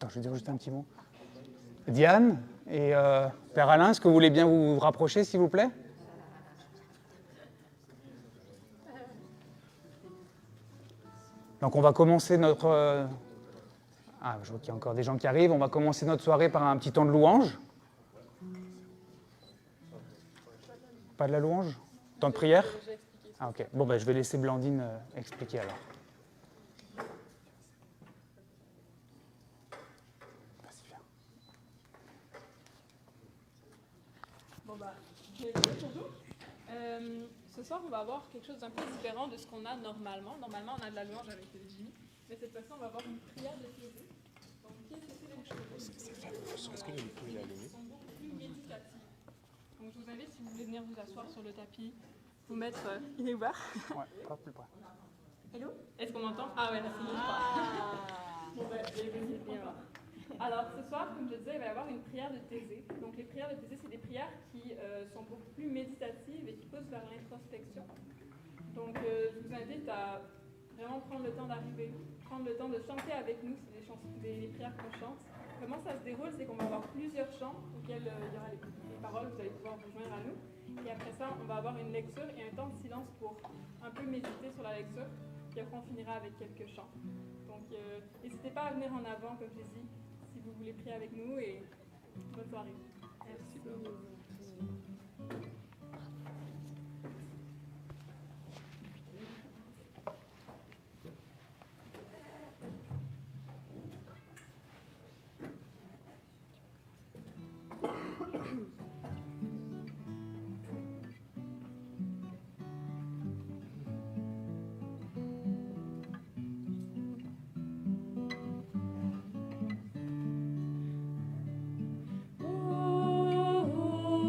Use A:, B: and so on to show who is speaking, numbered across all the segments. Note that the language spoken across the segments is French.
A: Attends, je vais dire juste un petit mot. Diane et Père Alain, est-ce que vous voulez bien vous rapprocher, s'il vous plaît? Donc on va commencer notre... Ah, je vois qu'il y a encore des gens qui arrivent. On va commencer notre soirée par un petit temps de louange. Pas de la louange? Temps de prière? Ah ok. Bon, ben, je vais laisser Blandine expliquer alors.
B: Bon bah, bienvenue pour nous. Ce soir, on va avoir quelque chose d'un peu différent de ce qu'on a normalement. Normalement, on a de la louange avec Jimmy, mais cette fois-ci, on va avoir une prière de Thésée. Donc, qu'est-ce que c'est les choses qui sont beaucoup plus méditatives. Donc, je vous invite, si vous voulez venir vous asseoir sur le tapis, vous mettre... il est ouvert?
A: Ouais, pas plus près.
B: Hello? Est-ce qu'on m'entend? Ah ouais, là, c'est mieux, je crois. Bon, ben, vas-y, viens voir. Alors, ce soir, comme je disais, il va y avoir une prière de Thésée. Donc, les prières de Thésée, c'est des prières qui sont beaucoup plus méditatives et qui poussent vers l'introspection. Donc, je vous invite à vraiment prendre le temps d'arriver, prendre le temps de chanter avec nous, c'est les prières qu'on chante. Comment ça se déroule, c'est qu'on va avoir plusieurs chants auxquels il y aura les paroles, vous allez pouvoir vous joindre à nous. Et après ça, on va avoir une lecture et un temps de silence pour un peu méditer sur la lecture. Puis après, on finira avec quelques chants. Donc, n'hésitez pas à venir en avant, comme j'ai dit, si vous voulez prier avec nous, et bonne soirée. Merci beaucoup.
C: Oh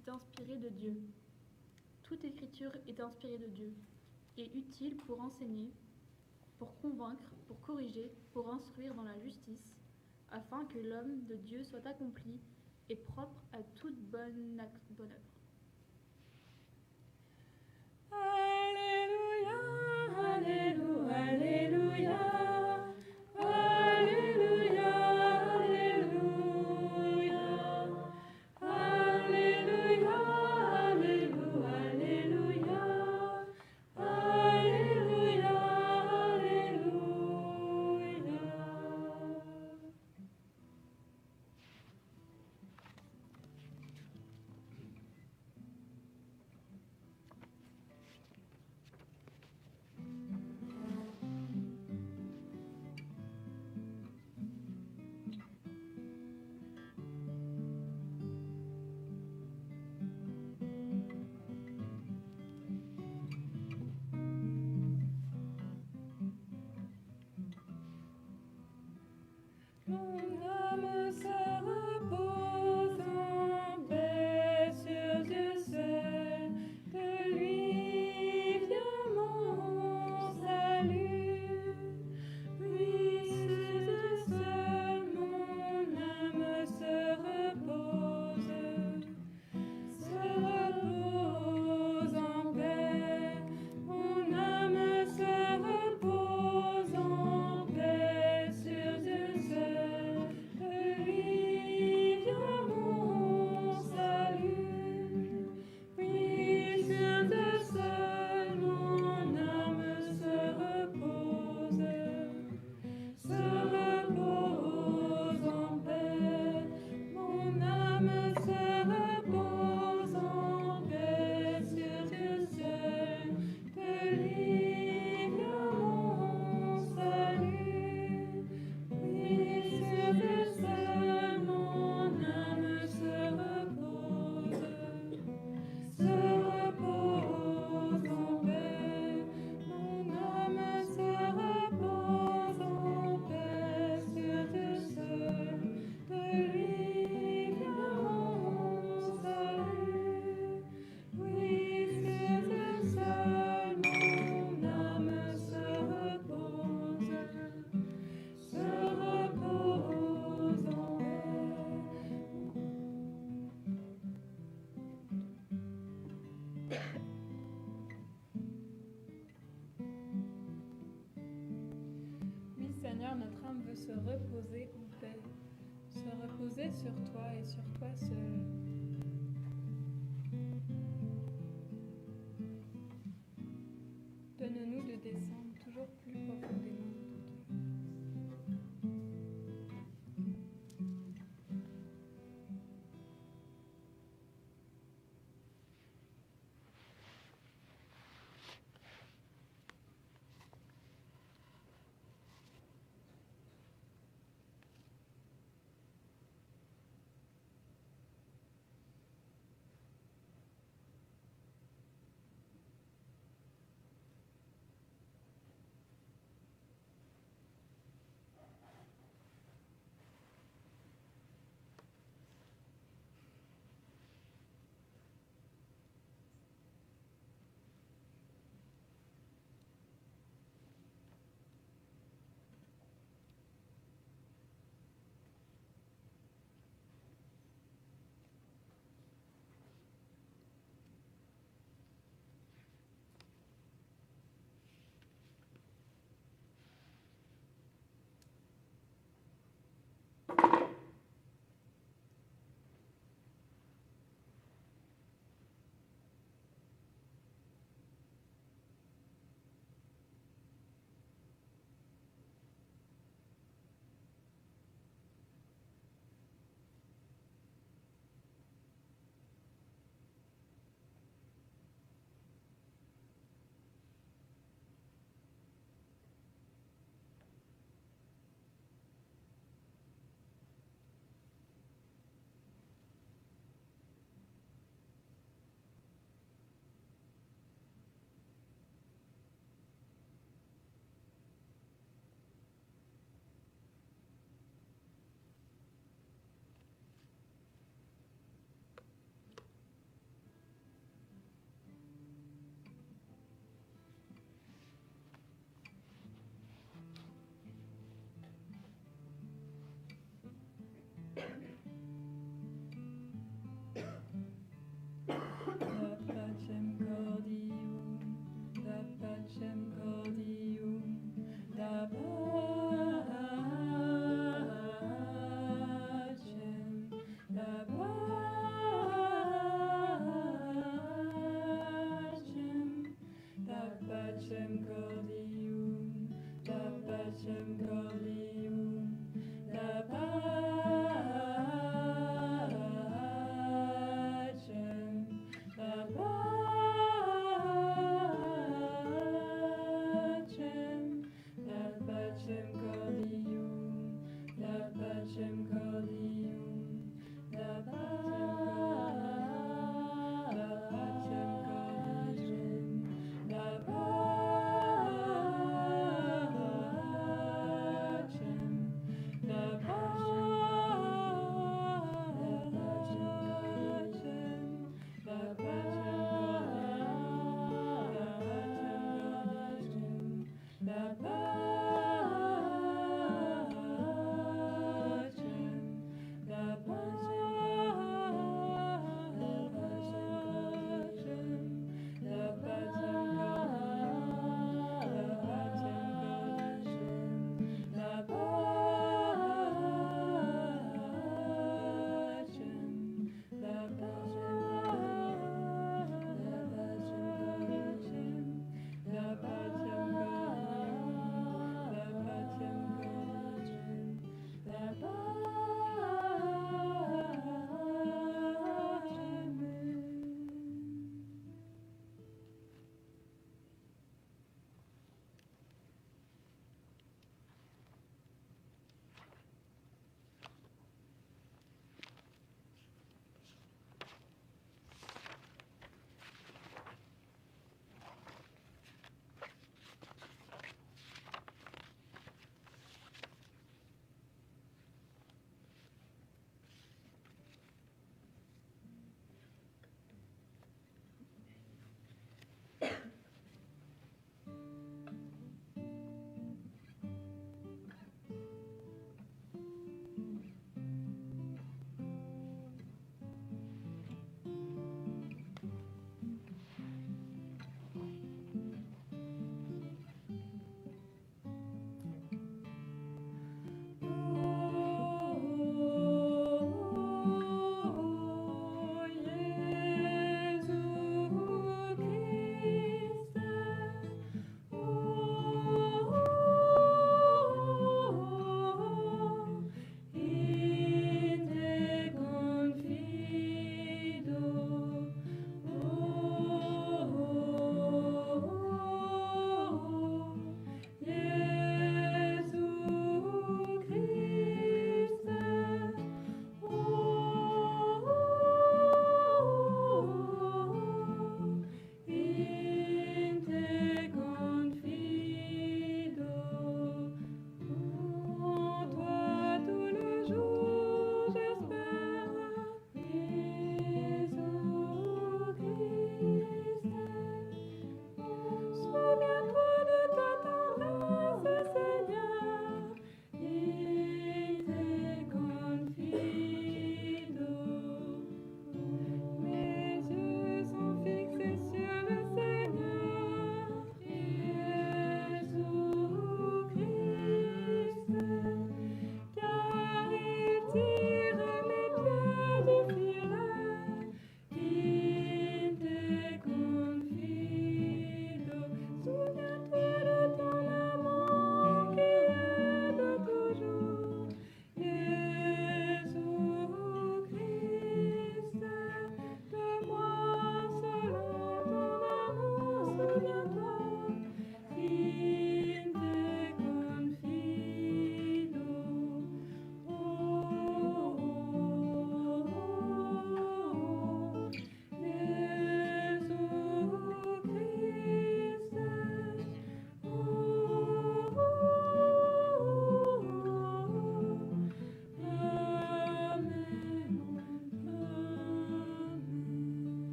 C: est inspirée de Dieu. Toute écriture est inspirée de Dieu et utile pour enseigner, pour convaincre, pour corriger, pour instruire dans la justice, afin que l'homme de Dieu soit accompli et propre à toute bonne œuvre.
B: Alléluia, Alléluia, Alléluia. Alléluia, Alléluia. Alléluia, Alléluia, Alléluia. Alléluia, Alléluia. Mon âme se repose en paix sur Dieu seul, de lui vient mon salut. Oui, sur Dieu seul, mon âme se repose en paix. Mon âme se repose en paix sur Dieu seul, de lui vient mon salut. Oui, sur Dieu seul, mon âme se repose en paix. Mon âme se repose en paix sur Dieu seul, de lui vient mon salut. Oui, sur Dieu seul, mon âme se repose en paix. Mon âme se repose en paix sur Dieu seul, de lui vient mon salut. Oui, sur Dieu seul, mon âme se repose en paix. Oui, Seigneur, notre âme veut se reposer en paix, se reposer sur toi et sur toi seul. Donne-nous de descendre toujours plus profondément dans ton cœur.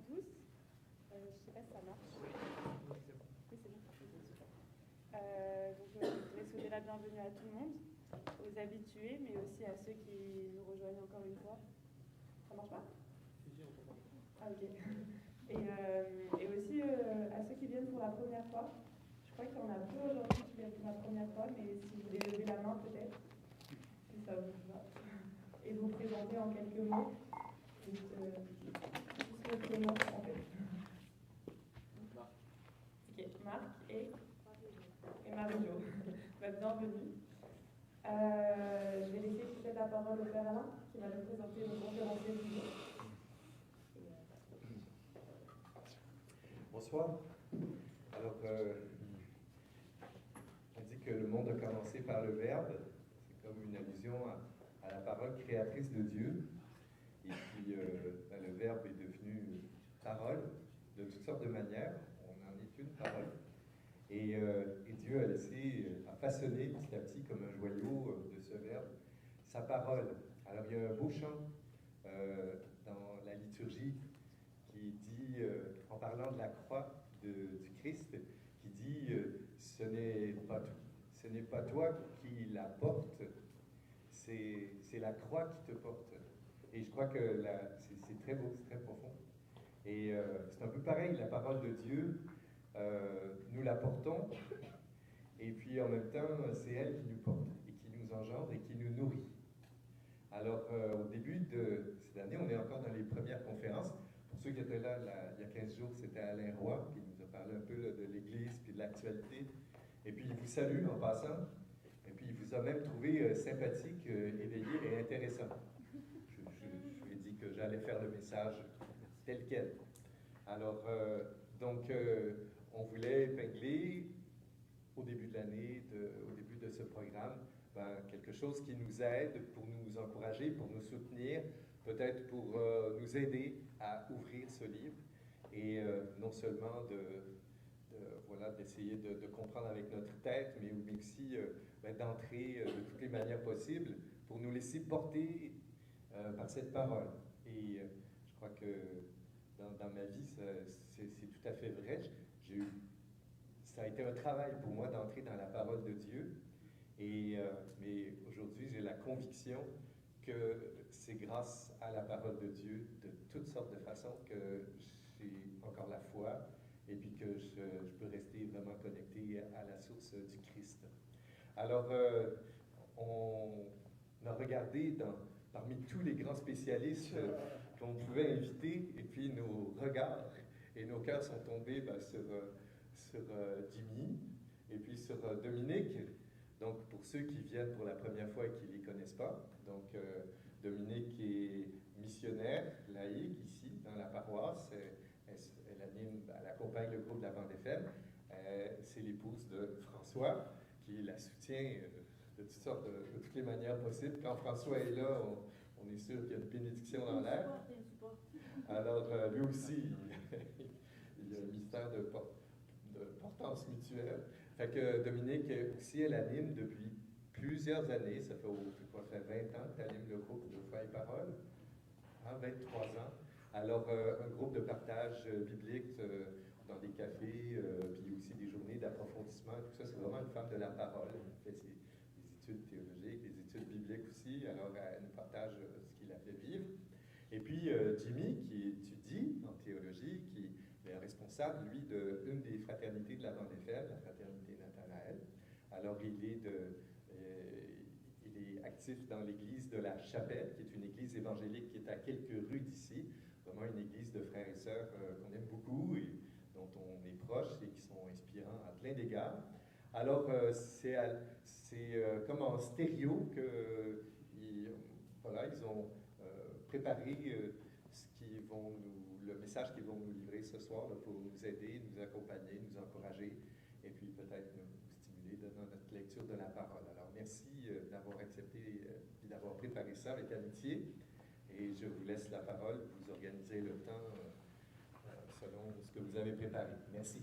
B: tous. Je ne sais pas si ça marche. Oui, c'est bon. Super. Donc, je voudrais souhaiter la bienvenue à tout le monde, aux habitués, mais aussi à ceux qui nous rejoignent encore une fois. Ça marche pas? Ah, ok. Et aussi à ceux qui viennent pour la première fois. Je crois qu'il y en a peu aujourd'hui qui viennent pour la première fois, mais si vous voulez lever la main peut-être, si ça vous va. Et vous présenter en quelques mots. Juste le prénom en fait. Ok, Marc et Marie-Jo. Bienvenue. Je vais laisser peut-être la parole au Père Alain qui va nous présenter le conférencier du jour.
D: Bonsoir. Alors, on dit que le monde a commencé par le Verbe. C'est comme une allusion à la parole créatrice de Dieu. Et puis, le Verbe est devenu parole de toutes sortes de manières. On en est une parole. Et Dieu a façonné petit à petit, comme un joyau de ce Verbe, sa parole. Alors, il y a un beau chant dans la liturgie qui dit, en parlant de la croix du Christ, qui dit ce n'est pas toi qui la porte, c'est la croix qui te porte. Et je crois que c'est très beau, c'est très profond. Et c'est un peu pareil, la parole de Dieu, nous la portons, et puis en même temps, c'est elle qui nous porte, et qui nous engendre, et qui nous nourrit. Alors, au début de cette année, on est encore dans les premières conférences. Pour ceux qui étaient là il y a 15 jours, c'était Alain Roy qui nous a parlé un peu là, de l'Église puis de l'actualité. Et puis, il vous salue en passant. Et puis, il vous a même trouvé sympathique, éveillé et intéressant. Je lui ai dit que j'allais faire le message tel quel. Alors, on voulait épingler au début de l'année, au début de ce programme, quelque chose qui nous aide pour nous encourager, pour nous soutenir, peut-être pour nous aider à ouvrir ce livre et non seulement d'essayer de comprendre avec notre tête, mais aussi d'entrer de toutes les manières possibles pour nous laisser porter par cette parole. Et je crois que dans ma vie, c'est tout à fait vrai. Ça a été un travail pour moi d'entrer dans la parole de Dieu. Mais aujourd'hui, j'ai la conviction que c'est grâce à la parole de Dieu, de toutes sortes de façons, que j'ai encore la foi et puis que je peux rester vraiment connecté à la source du Christ. Alors, on a regardé parmi tous les grands spécialistes qu'on pouvait inviter, et puis nos regards et nos cœurs sont tombés sur Jimmy et puis sur Dominique. Donc, pour ceux qui viennent pour la première fois et qui ne les connaissent pas, donc Dominique est missionnaire laïque ici, dans la paroisse. Elle accompagne le groupe de la Bande FM. C'est l'épouse de François, qui la soutient de toutes les manières possibles. Quand François est là, on est sûr qu'il y a une bénédiction dans l'air. Alors, lui aussi, il y a un mystère de portance mutuelle. Fait que Dominique aussi, elle anime depuis plusieurs années, ça fait 20 ans qu'elle anime le groupe de Foi et Parole, 23 ans. Alors, un groupe de partage biblique dans des cafés, puis aussi des journées d'approfondissement, tout ça, c'est vraiment une femme de la parole. Elle fait des études théologiques, des études bibliques aussi, alors elle nous partage ce qui la fait vivre. Et puis, Jimmy, qui étudie en théologie, qui est responsable, lui, d'une des fraternités de la Bande FM, la fraternité Nathanaël. Alors, il est actif dans l'église de la Chapelle, qui est une église évangélique qui est à quelques rues d'ici, vraiment une église de frères et sœurs qu'on aime beaucoup et dont on est proche et qui sont inspirants à plein d'égards. Alors, c'est comme en stéréo ils ont préparé le message qu'ils vont nous livrer ce soir là, pour nous aider, nous accompagner, nous encourager et puis peut-être nous stimuler dans notre lecture de la parole. Alors, merci d'avoir accepté et d'avoir préparé ça avec amitié. Et je vous laisse la parole, vous organisez le temps selon ce que vous avez préparé. Merci.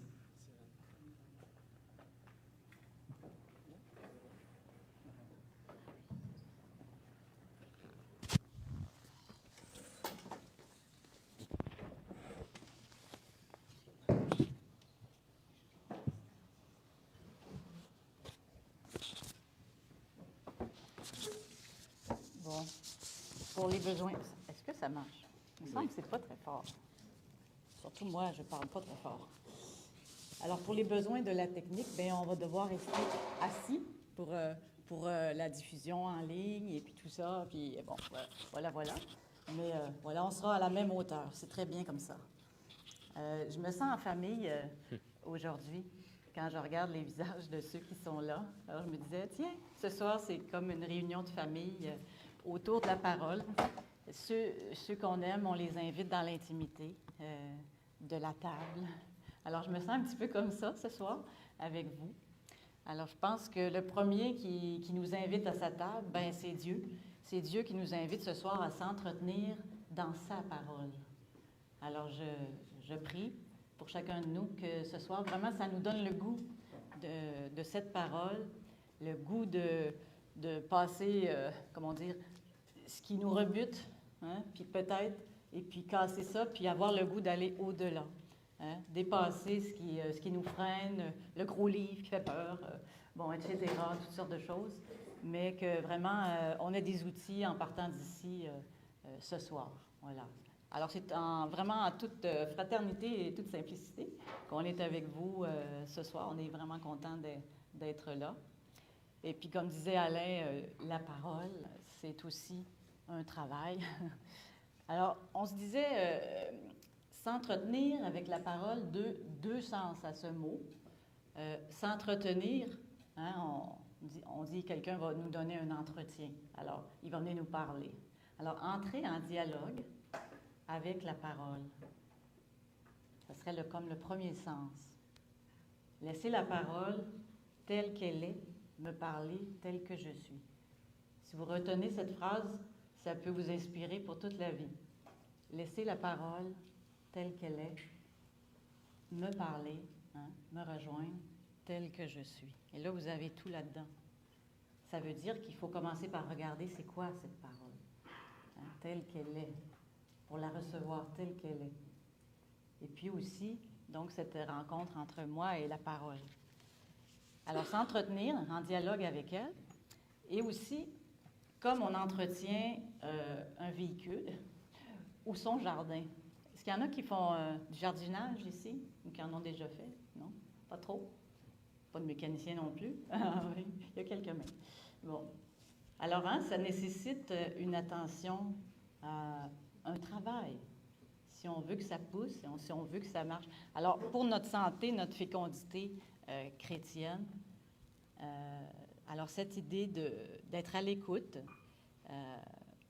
E: pour les besoins... Est-ce que ça marche? Il me semble que c'est pas très fort. Surtout moi, je parle pas très fort. Alors, pour les besoins de la technique, bien, on va devoir rester assis pour la diffusion en ligne et puis tout ça. Puis, bon, voilà. Mais voilà, on sera à la même hauteur. C'est très bien comme ça. Je me sens en famille aujourd'hui quand je regarde les visages de ceux qui sont là. Alors, je me disais, tiens, ce soir, c'est comme une réunion de famille autour de la parole. Ceux qu'on aime, on les invite dans l'intimité de la table. Alors, je me sens un petit peu comme ça ce soir avec vous. Alors, je pense que le premier qui nous invite à sa table, ben c'est Dieu. C'est Dieu qui nous invite ce soir à s'entretenir dans sa parole. Alors, je prie pour chacun de nous que ce soir, vraiment, ça nous donne le goût de cette parole, le goût de passer, comment dire, ce qui nous rebute, hein, puis peut-être, et puis casser ça, puis avoir le goût d'aller au-delà. Hein, dépasser ce qui nous freine, le gros livre qui fait peur, bon, etc., toutes sortes de choses, mais que vraiment, on a des outils en partant d'ici ce soir. Voilà. Alors, c'est vraiment en toute fraternité et toute simplicité qu'on est avec vous ce soir. On est vraiment content d'être là. Et puis, comme disait Alain, la parole, c'est aussi un travail. Alors, on se disait... s'entretenir avec la parole, deux sens à ce mot. S'entretenir, hein, on dit quelqu'un va nous donner un entretien. Alors, il va venir nous parler. Alors, entrer en dialogue avec la parole, ce serait comme le premier sens. Laisser la parole telle qu'elle est, me parler telle que je suis. Si vous retenez cette phrase, ça peut vous inspirer pour toute la vie. Laisser la parole telle qu'elle est, me parler, hein, me rejoindre, telle que je suis. Et là, vous avez tout là-dedans. Ça veut dire qu'il faut commencer par regarder c'est quoi cette parole, hein, telle qu'elle est, pour la recevoir telle qu'elle est. Et puis aussi, donc, cette rencontre entre moi et la parole. Alors, s'entretenir en dialogue avec elle, et aussi, comme on entretient un véhicule ou son jardin. Est-ce qu'il y en a qui font du jardinage ici, ou qui en ont déjà fait? Non? Pas trop? Pas de mécanicien non plus? Ah oui, il y a quelques mains. Bon. Alors, hein, ça nécessite une attention, un travail, si on veut que ça pousse, si on veut que ça marche. Alors, pour notre santé, notre fécondité chrétienne, alors cette idée d'être à l'écoute,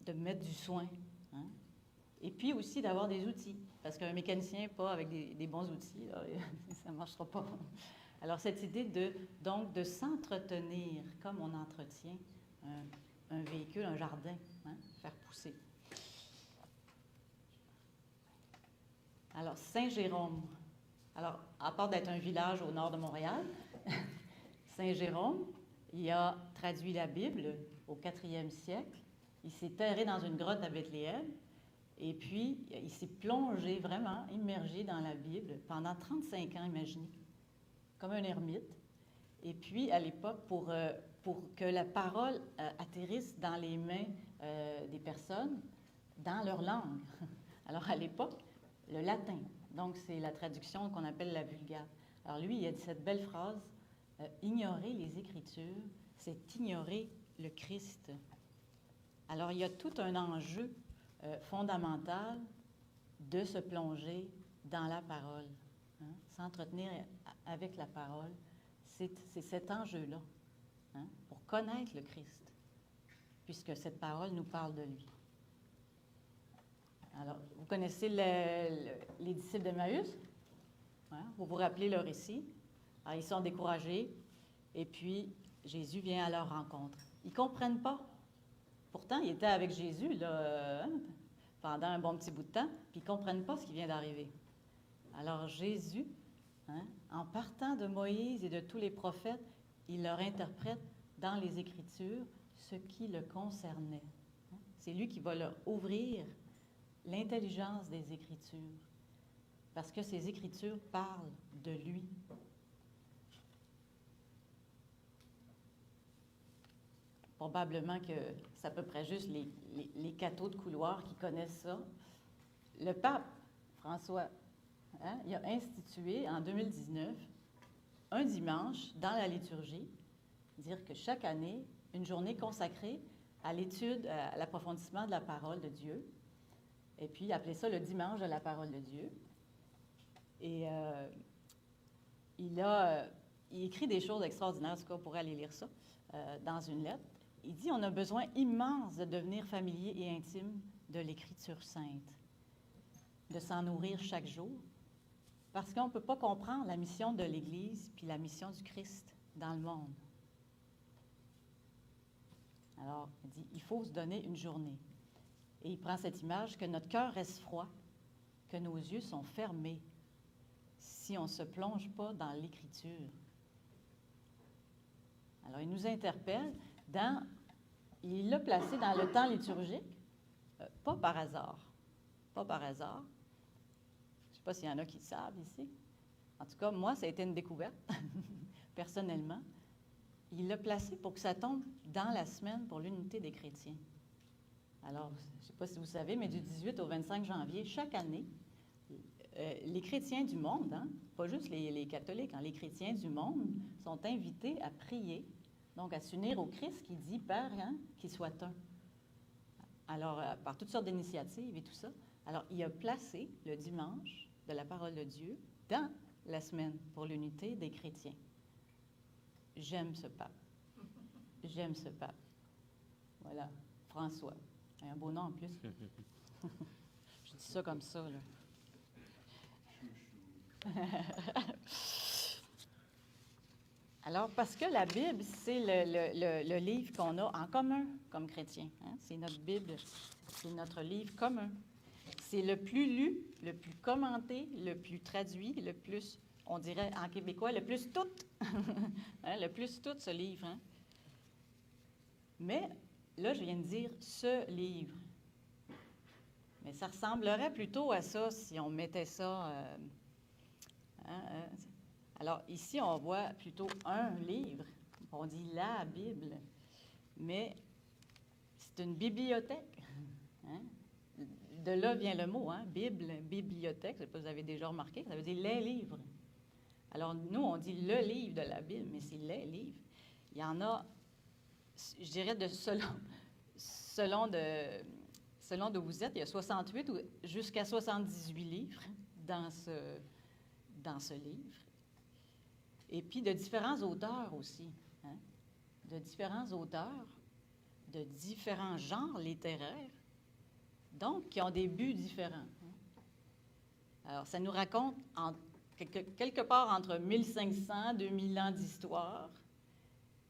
E: de mettre du soin, hein? Et puis aussi d'avoir des outils, parce qu'un mécanicien, pas avec des bons outils, là, ça ne marchera pas. Alors, cette idée de s'entretenir comme on entretient un véhicule, un jardin, hein, faire pousser. Alors, Saint-Jérôme. Alors, à part d'être un village au nord de Montréal, Saint-Jérôme, il a traduit la Bible au 4e siècle. Il s'est terré dans une grotte à Bethléem. Et puis, il s'est plongé, vraiment immergé dans la Bible pendant 35 ans, imaginez, comme un ermite. Et puis, à l'époque, pour que la parole atterrisse dans les mains des personnes, dans leur langue. Alors, à l'époque, le latin. Donc, c'est la traduction qu'on appelle la Vulgate. Alors, lui, il a dit cette belle phrase, « Ignorer les Écritures, c'est ignorer le Christ. » Alors, il y a tout un enjeu fondamental de se plonger dans la parole, hein? S'entretenir avec la parole, c'est cet enjeu-là, hein? Pour connaître le Christ, puisque cette parole nous parle de lui. Alors, vous connaissez les disciples d'Emmaüs? Hein? Vous vous rappelez leur récit? Alors, ils sont découragés, et puis Jésus vient à leur rencontre. Ils ne comprennent pas. Pourtant, ils étaient avec Jésus là, pendant un bon petit bout de temps, puis ils ne comprennent pas ce qui vient d'arriver. Alors Jésus, hein, en partant de Moïse et de tous les prophètes, il leur interprète dans les Écritures ce qui le concernait. C'est lui qui va leur ouvrir l'intelligence des Écritures, parce que ces Écritures parlent de lui. probablement que c'est à peu près juste les cathos de couloir qui connaissent ça. Le pape François, hein, il a institué en 2019 un dimanche dans la liturgie, dire que chaque année, une journée consacrée à l'étude, à l'approfondissement de la parole de Dieu, et puis appeler ça le dimanche de la parole de Dieu. Et il écrit des choses extraordinaires, en tout cas, on pourrait aller lire ça dans une lettre. Il dit, on a besoin immense de devenir familier et intime de l'Écriture sainte, de s'en nourrir chaque jour, parce qu'on ne peut pas comprendre la mission de l'Église puis la mission du Christ dans le monde. Alors, il dit, il faut se donner une journée. Et il prend cette image que notre cœur reste froid, que nos yeux sont fermés si on ne se plonge pas dans l'Écriture. Alors, il nous interpelle il l'a placé dans le temps liturgique, pas par hasard. Pas par hasard. Je ne sais pas s'il y en a qui le savent ici. En tout cas, moi, ça a été une découverte, personnellement. Il l'a placé pour que ça tombe dans la semaine pour l'unité des chrétiens. Alors, je ne sais pas si vous savez, mais du 18 au 25 janvier, chaque année, les chrétiens du monde, hein, pas juste les catholiques, hein, les chrétiens du monde sont invités à prier, donc à s'unir au Christ qui dit, Père, hein, qu'il soit un. Alors, par toutes sortes d'initiatives et tout ça. Alors, il a placé le dimanche de la parole de Dieu dans la semaine pour l'unité des chrétiens. J'aime ce pape. J'aime ce pape. Voilà, François. Un beau nom en plus. Je dis ça comme ça, là. Alors, parce que la Bible, c'est le livre qu'on a en commun comme chrétien. Hein? C'est notre Bible, c'est notre livre commun. C'est le plus lu, le plus commenté, le plus traduit, le plus, on dirait en québécois, le plus tout. Hein? Le plus tout, ce livre. Hein? Mais là, je viens de dire ce livre. Mais ça ressemblerait plutôt à ça si on mettait ça... Alors, ici, on voit plutôt un livre. On dit la Bible. Mais c'est une bibliothèque. Hein? De là vient le mot, hein? Bible, bibliothèque. Je ne sais pas si vous avez déjà remarqué. Ça veut dire les livres. Alors, nous, on dit le livre de la Bible, mais c'est les livres. Il y en a, je dirais, selon d'où vous êtes, il y a 68 jusqu'à 78 livres dans ce livre. Et puis de différents auteurs aussi, hein? De différents auteurs, de différents genres littéraires, donc qui ont des buts différents. Hein? Alors, ça nous raconte quelque part entre 1500 et 2000 ans d'histoire,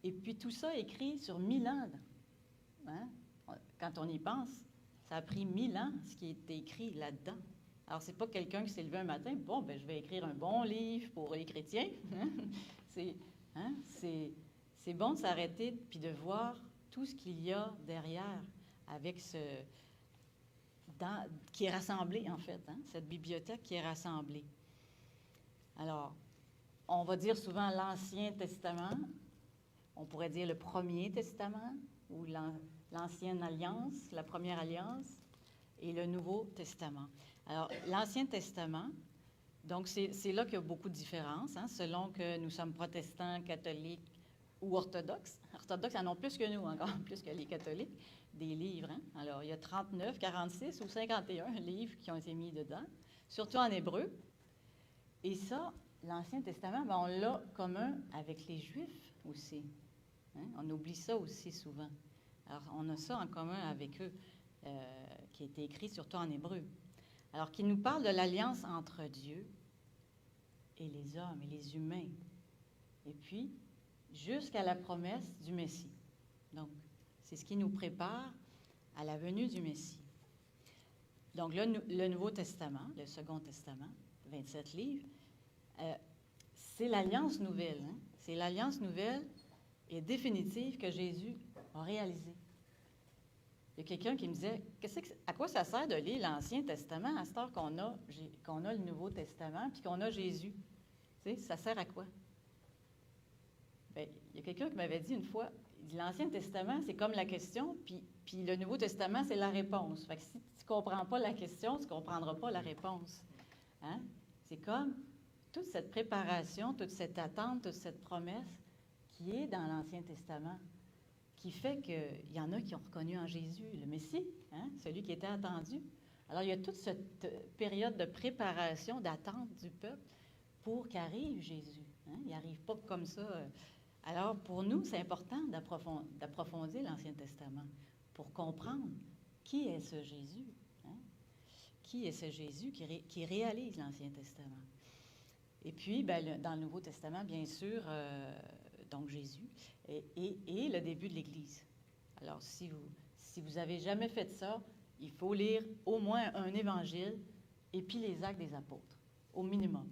E: et puis tout ça écrit sur 1000 ans. Hein? Quand on y pense, ça a pris 1000 ans, ce qui est écrit là-dedans. Alors, c'est pas quelqu'un qui s'est levé un matin, bon, ben je vais écrire un bon livre pour les chrétiens. C'est bon de s'arrêter puis de voir tout ce qu'il y a derrière avec qui est rassemblé, en fait, hein, cette bibliothèque qui est rassemblée. Alors, on va dire souvent l'Ancien Testament, on pourrait dire le Premier Testament ou l'Ancienne Alliance, la Première Alliance, et le Nouveau Testament. Alors, l'Ancien Testament, donc c'est là qu'il y a beaucoup de différences, hein, selon que nous sommes protestants, catholiques ou orthodoxes. Orthodoxes en ont plus que nous, encore plus que les catholiques, des livres. Hein. Alors, il y a 39, 46 ou 51 livres qui ont été mis dedans, surtout en hébreu. Et ça, l'Ancien Testament, ben, on l'a commun avec les Juifs aussi. Hein. On oublie ça aussi souvent. Alors, on a ça en commun avec eux, qui a été écrit surtout en hébreu. Alors, qui nous parle de l'alliance entre Dieu et les hommes et les humains. Et puis, jusqu'à la promesse du Messie. Donc, c'est ce qui nous prépare à la venue du Messie. Donc, le Nouveau Testament, le Second Testament, 27 livres, c'est l'alliance nouvelle. Hein? C'est l'alliance nouvelle et définitive que Jésus a réalisée. Il y a quelqu'un qui me disait, à quoi ça sert de lire l'Ancien Testament à cette heure qu'on a le Nouveau Testament puis qu'on a Jésus? Tu sais, ça sert à quoi? Bien, il y a quelqu'un qui m'avait dit une fois, il dit, l'Ancien Testament, c'est comme la question, puis le Nouveau Testament, c'est la réponse. Fait que si tu ne comprends pas la question, tu ne comprendras pas la réponse. Hein? C'est comme toute cette préparation, toute cette attente, toute cette promesse qui est dans l'Ancien Testament, qui fait qu'il y en a qui ont reconnu en Jésus le Messie, hein? Celui qui était attendu. Alors, il y a toute cette période de préparation, d'attente du peuple pour qu'arrive Jésus. Hein? Il n'arrive pas comme ça. Alors, pour nous, c'est important d'approfondir l'Ancien Testament pour comprendre qui est ce Jésus. Hein? Qui est ce Jésus qui réalise l'Ancien Testament. Et puis, ben, dans le Nouveau Testament, bien sûr, donc Jésus, et le début de l'Église. Alors, si vous n'avez jamais fait ça, il faut lire au moins un évangile et puis les Actes des Apôtres, au minimum.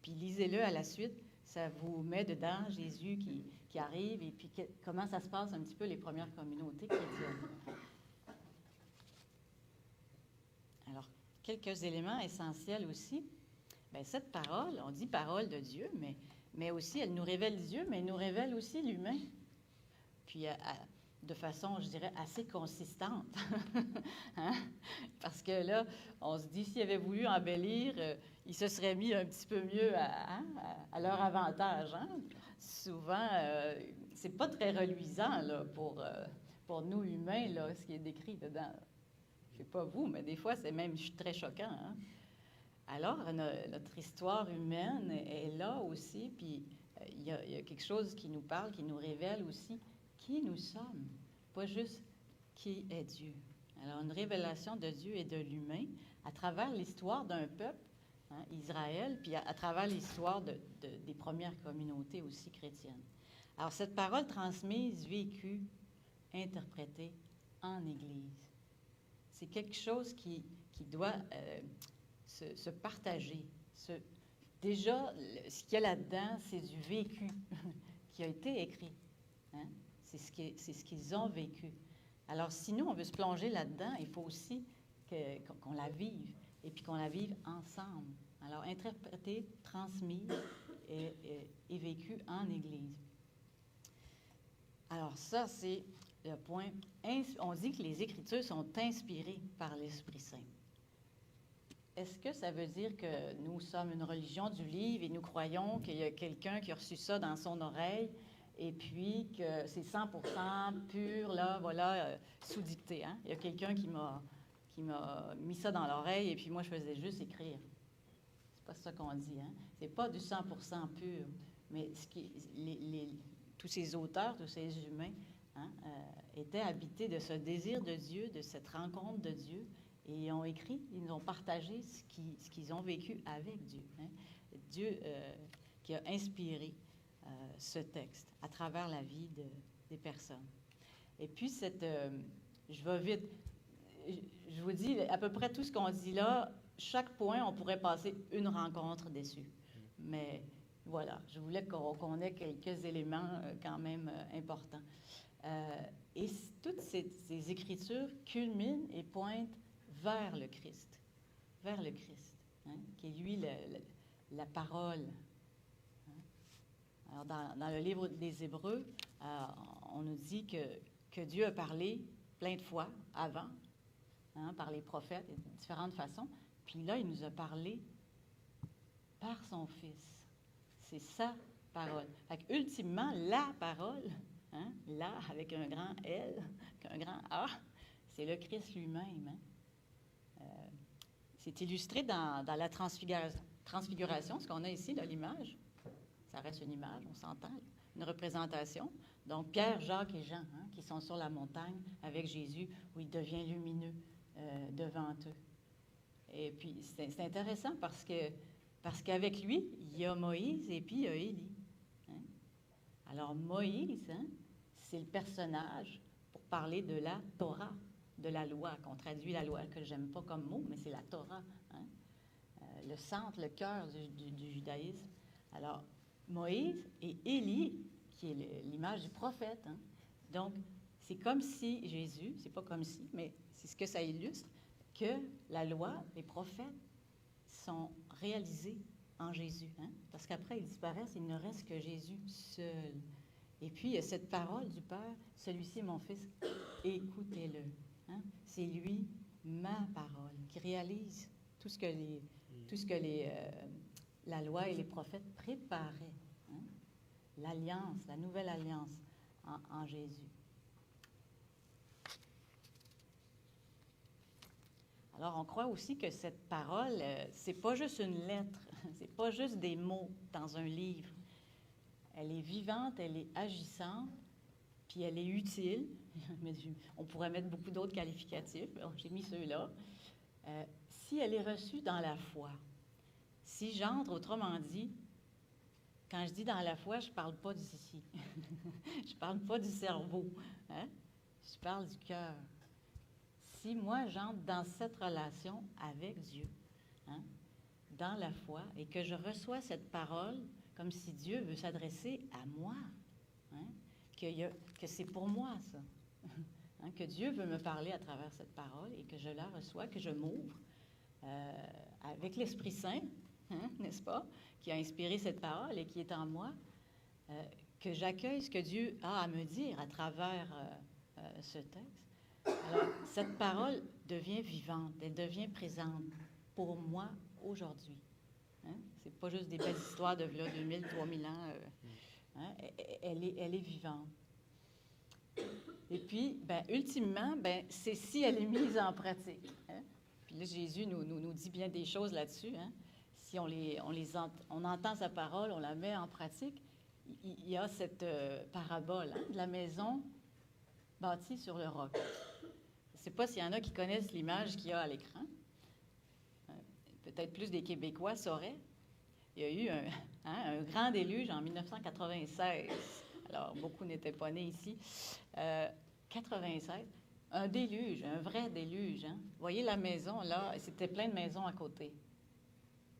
E: Puis lisez-le à la suite, ça vous met dedans Jésus qui arrive et puis comment ça se passe un petit peu les premières communautés chrétiennes. Alors, quelques éléments essentiels aussi. Bien, cette parole, on dit parole de Dieu, mais aussi elle nous révèle Dieu, mais elle nous révèle aussi l'humain. Puis, de façon, je dirais, assez consistante. Hein? Parce que là, on se dit, s'il avait voulu embellir, il se serait mis un petit peu mieux à leur avantage. Hein? Souvent, c'est pas très reluisant là, pour nous humains, là, ce qui est décrit dedans. Je ne sais pas vous, mais des fois, c'est même très choquant. Hein? Alors, notre histoire humaine est là aussi, puis il y a quelque chose qui nous parle, qui nous révèle aussi qui nous sommes, pas juste qui est Dieu. Alors, une révélation de Dieu et de l'humain à travers l'histoire d'un peuple, hein, Israël, puis à travers l'histoire des premières communautés aussi chrétiennes. Alors, cette parole transmise, vécue, interprétée en Église, c'est quelque chose qui doit se partager. Déjà, ce qu'il y a là-dedans, c'est du vécu qui a été écrit. Hein? C'est ce qu'ils ont vécu. Alors, si nous, on veut se plonger là-dedans, il faut aussi qu'on la vive, et puis qu'on la vive ensemble. Alors, interprétée, transmise et vécue en Église. Alors, ça, c'est le point. On dit que les Écritures sont inspirées par l'Esprit Saint. Est-ce que ça veut dire que nous sommes une religion du livre et nous croyons qu'il y a quelqu'un qui a reçu ça dans son oreille et puis que c'est 100% pur, là, voilà, sous dictée, hein? Il y a quelqu'un qui m'a mis ça dans l'oreille et puis moi, je faisais juste écrire. C'est pas ça qu'on dit, hein? C'est pas du 100% pur, mais tous ces auteurs, tous ces humains, hein, étaient habités de ce désir de Dieu, de cette rencontre de Dieu, et ils ont écrit, ils nous ont partagé ce qu'ils ont vécu avec Dieu. Hein? Dieu qui a inspiré ce texte à travers la vie des personnes. Et puis, je vais vite, je vous dis à peu près tout ce qu'on dit là, chaque point, on pourrait passer une rencontre dessus. Mais voilà, je voulais qu'on ait quelques éléments quand même importants. Et toutes ces écritures culminent et pointent vers le Christ, hein, qui est lui la parole. Alors, dans le livre des Hébreux, on nous dit que Dieu a parlé plein de fois avant, hein, par les prophètes, de différentes façons. Puis là, il nous a parlé par son Fils. C'est sa parole. Fait qu'ultimement, la parole, hein, là, avec un grand L, un grand A, c'est le Christ lui-même. Hein. C'est illustré dans la transfiguration, ce qu'on a ici, là, l'image. Ça reste une image, on s'entend, une représentation. Donc, Pierre, Jacques et Jean, hein, qui sont sur la montagne avec Jésus, où il devient lumineux devant eux. Et puis, c'est intéressant parce qu'avec lui, il y a Moïse et puis il y a Élie. Hein? Alors, Moïse, hein, c'est le personnage pour parler de la Torah, de la loi, qu'on traduit la loi, que j'aime pas comme mot, mais c'est la Torah. Hein? Le centre, le cœur du judaïsme. Alors, Moïse et Élie, qui est l'image du prophète. Hein? Donc, c'est comme si Jésus, c'est pas comme si, mais c'est ce que ça illustre, que la loi, les prophètes sont réalisés en Jésus. Hein? Parce qu'après, ils disparaissent, il ne reste que Jésus seul. Et puis, il y a cette parole du Père, celui-ci est mon Fils, écoutez-le. Hein? C'est lui, ma parole, qui réalise tout ce que la loi et les prophètes préparaient. Hein? L'alliance, la nouvelle alliance en Jésus. Alors, on croit aussi que cette parole, c'est pas juste une lettre, c'est pas juste des mots dans un livre. Elle est vivante, elle est agissante, puis elle est utile. On pourrait mettre beaucoup d'autres qualificatifs, j'ai mis ceux-là. Si elle est reçue dans la foi, si j'entre, autrement dit, quand je dis dans la foi, je ne parle pas d'ici, je ne parle pas du cerveau, hein? Je parle du cœur. Si moi, j'entre dans cette relation avec Dieu, hein, dans la foi, et que je reçois cette parole comme si Dieu veut s'adresser à moi, hein, que c'est pour moi, ça, hein, que Dieu veut me parler à travers cette parole et que je la reçois, que je m'ouvre avec l'Esprit Saint, hein, n'est-ce pas, qui a inspiré cette parole et qui est en moi, que j'accueille ce que Dieu a à me dire à travers ce texte. Alors, cette parole devient vivante, elle devient présente pour moi aujourd'hui. Hein? Ce n'est pas juste des belles histoires de 2000, 3000 ans. Hein? Elle est vivante. Et puis, ultimement, c'est si elle est mise en pratique. Hein? Puis là, Jésus nous dit bien des choses là-dessus. Hein? Si on entend sa parole, on la met en pratique, il y a cette parabole, hein, de la maison bâtie sur le roc. Je ne sais pas s'il y en a qui connaissent l'image qu'il y a à l'écran. Peut-être plus des Québécois sauraient. Il y a eu un grand déluge en 1996. Alors, beaucoup n'étaient pas nés ici. 96, un déluge, un vrai déluge. Hein? Vous voyez la maison, là, c'était plein de maisons à côté.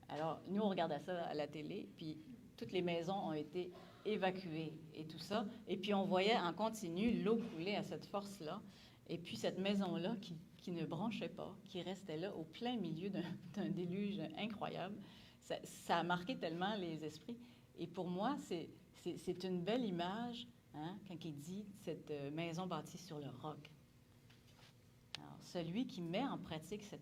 E: Alors, nous, on regardait ça à la télé, puis toutes les maisons ont été évacuées et tout ça. Et puis, on voyait en continu l'eau couler à cette force-là. Et puis, cette maison-là qui ne branchait pas, qui restait là au plein milieu d'un déluge incroyable, ça a marqué tellement les esprits. Et pour moi, c'est une belle image, hein, quand il dit cette maison bâtie sur le roc. Alors, celui qui met en pratique cette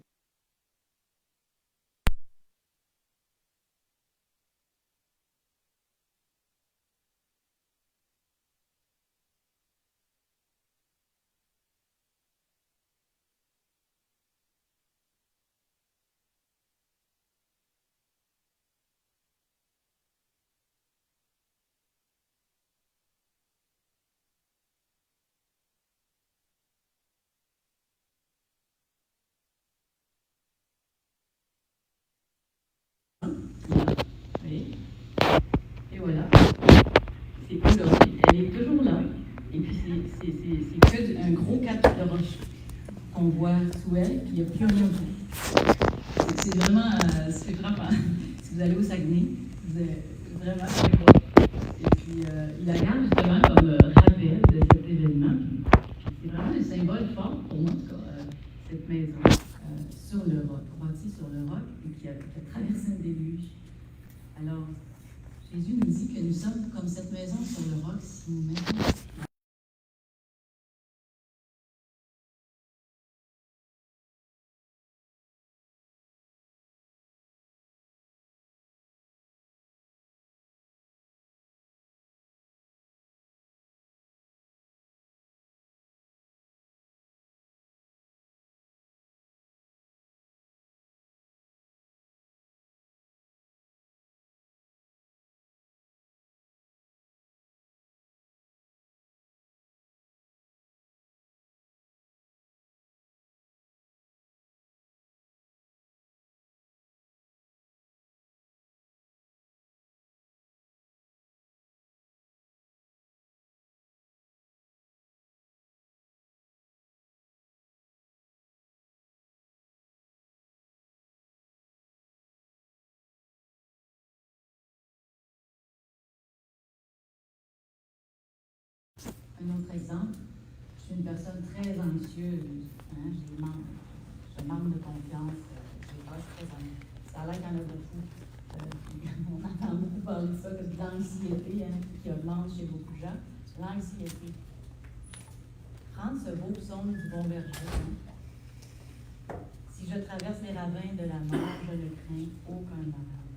E: Et voilà, c'est aujourd'hui, elle est toujours là. Et puis c'est que un gros cap de roche qu'on voit sous elle, puis il n'y a plus rien autour. C'est vraiment, c'est frappant. Si vous allez au Saguenay, vous allez vraiment aller voir. Et puis il la garde justement comme rappel de cet événement. C'est vraiment un symbole fort pour moi, en tout cas, cette maison sur le roc, bâtie sur le roc, et qui a traversé un déluge. Alors, Jésus nous dit que nous sommes comme cette maison sur le roc si nous mettons un autre exemple. Je suis une personne très anxieuse. Hein? Je manque de confiance. Je suis très anxieuse. Ça a l'air qu'il y en a beaucoup. On entend beaucoup parler de ça, comme de l'anxiété qui augmente chez beaucoup de gens. L'anxiété. Prendre ce beau psaume du bon berger. Si je traverse les ravins de la mort, je ne crains aucun malheur,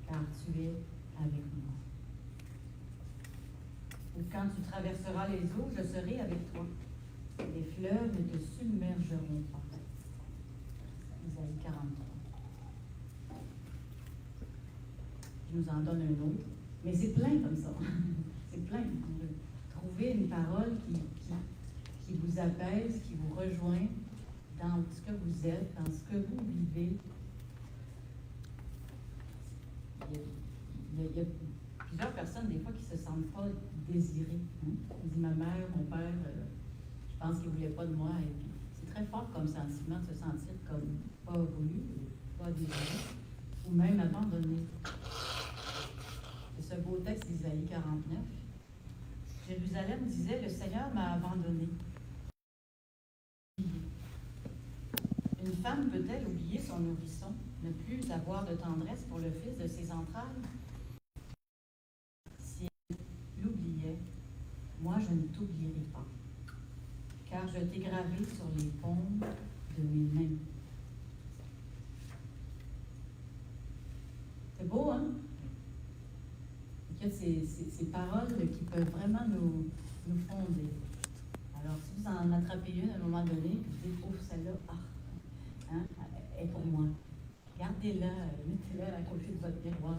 E: car tu es avec moi. Ou quand tu traverseras les eaux, je serai avec toi. Les fleuves ne te submergeront pas. Isaïe 43. Je nous en donne un autre, mais c'est plein comme ça. C'est plein. Trouver une parole qui vous apaise, qui vous rejoint dans ce que vous êtes, dans ce que vous vivez. Il y a plusieurs personnes, des fois, qui ne se sentent pas désirées. On dit, ma mère, mon père, je pense qu'ils ne voulaient pas de moi. Et c'est très fort comme sentiment de se sentir comme pas voulu, pas désiré, ou même abandonné. C'est ce beau texte d'Isaïe 49. Jérusalem disait, le Seigneur m'a abandonné. Une femme peut-elle oublier son nourrisson, ne plus avoir de tendresse pour le fils de ses entrailles? Si elle l'oubliait, moi je ne t'oublierai pas, car je t'ai gravé sur les paumes de mes mains. C'est beau, hein? Il y a ces paroles qui peuvent vraiment nous fonder. Alors, si vous en attrapez une à un moment donné, puis vous dites, oh, celle-là, hein, est pour moi. Gardez-la, mettez-la à côté de votre miroir.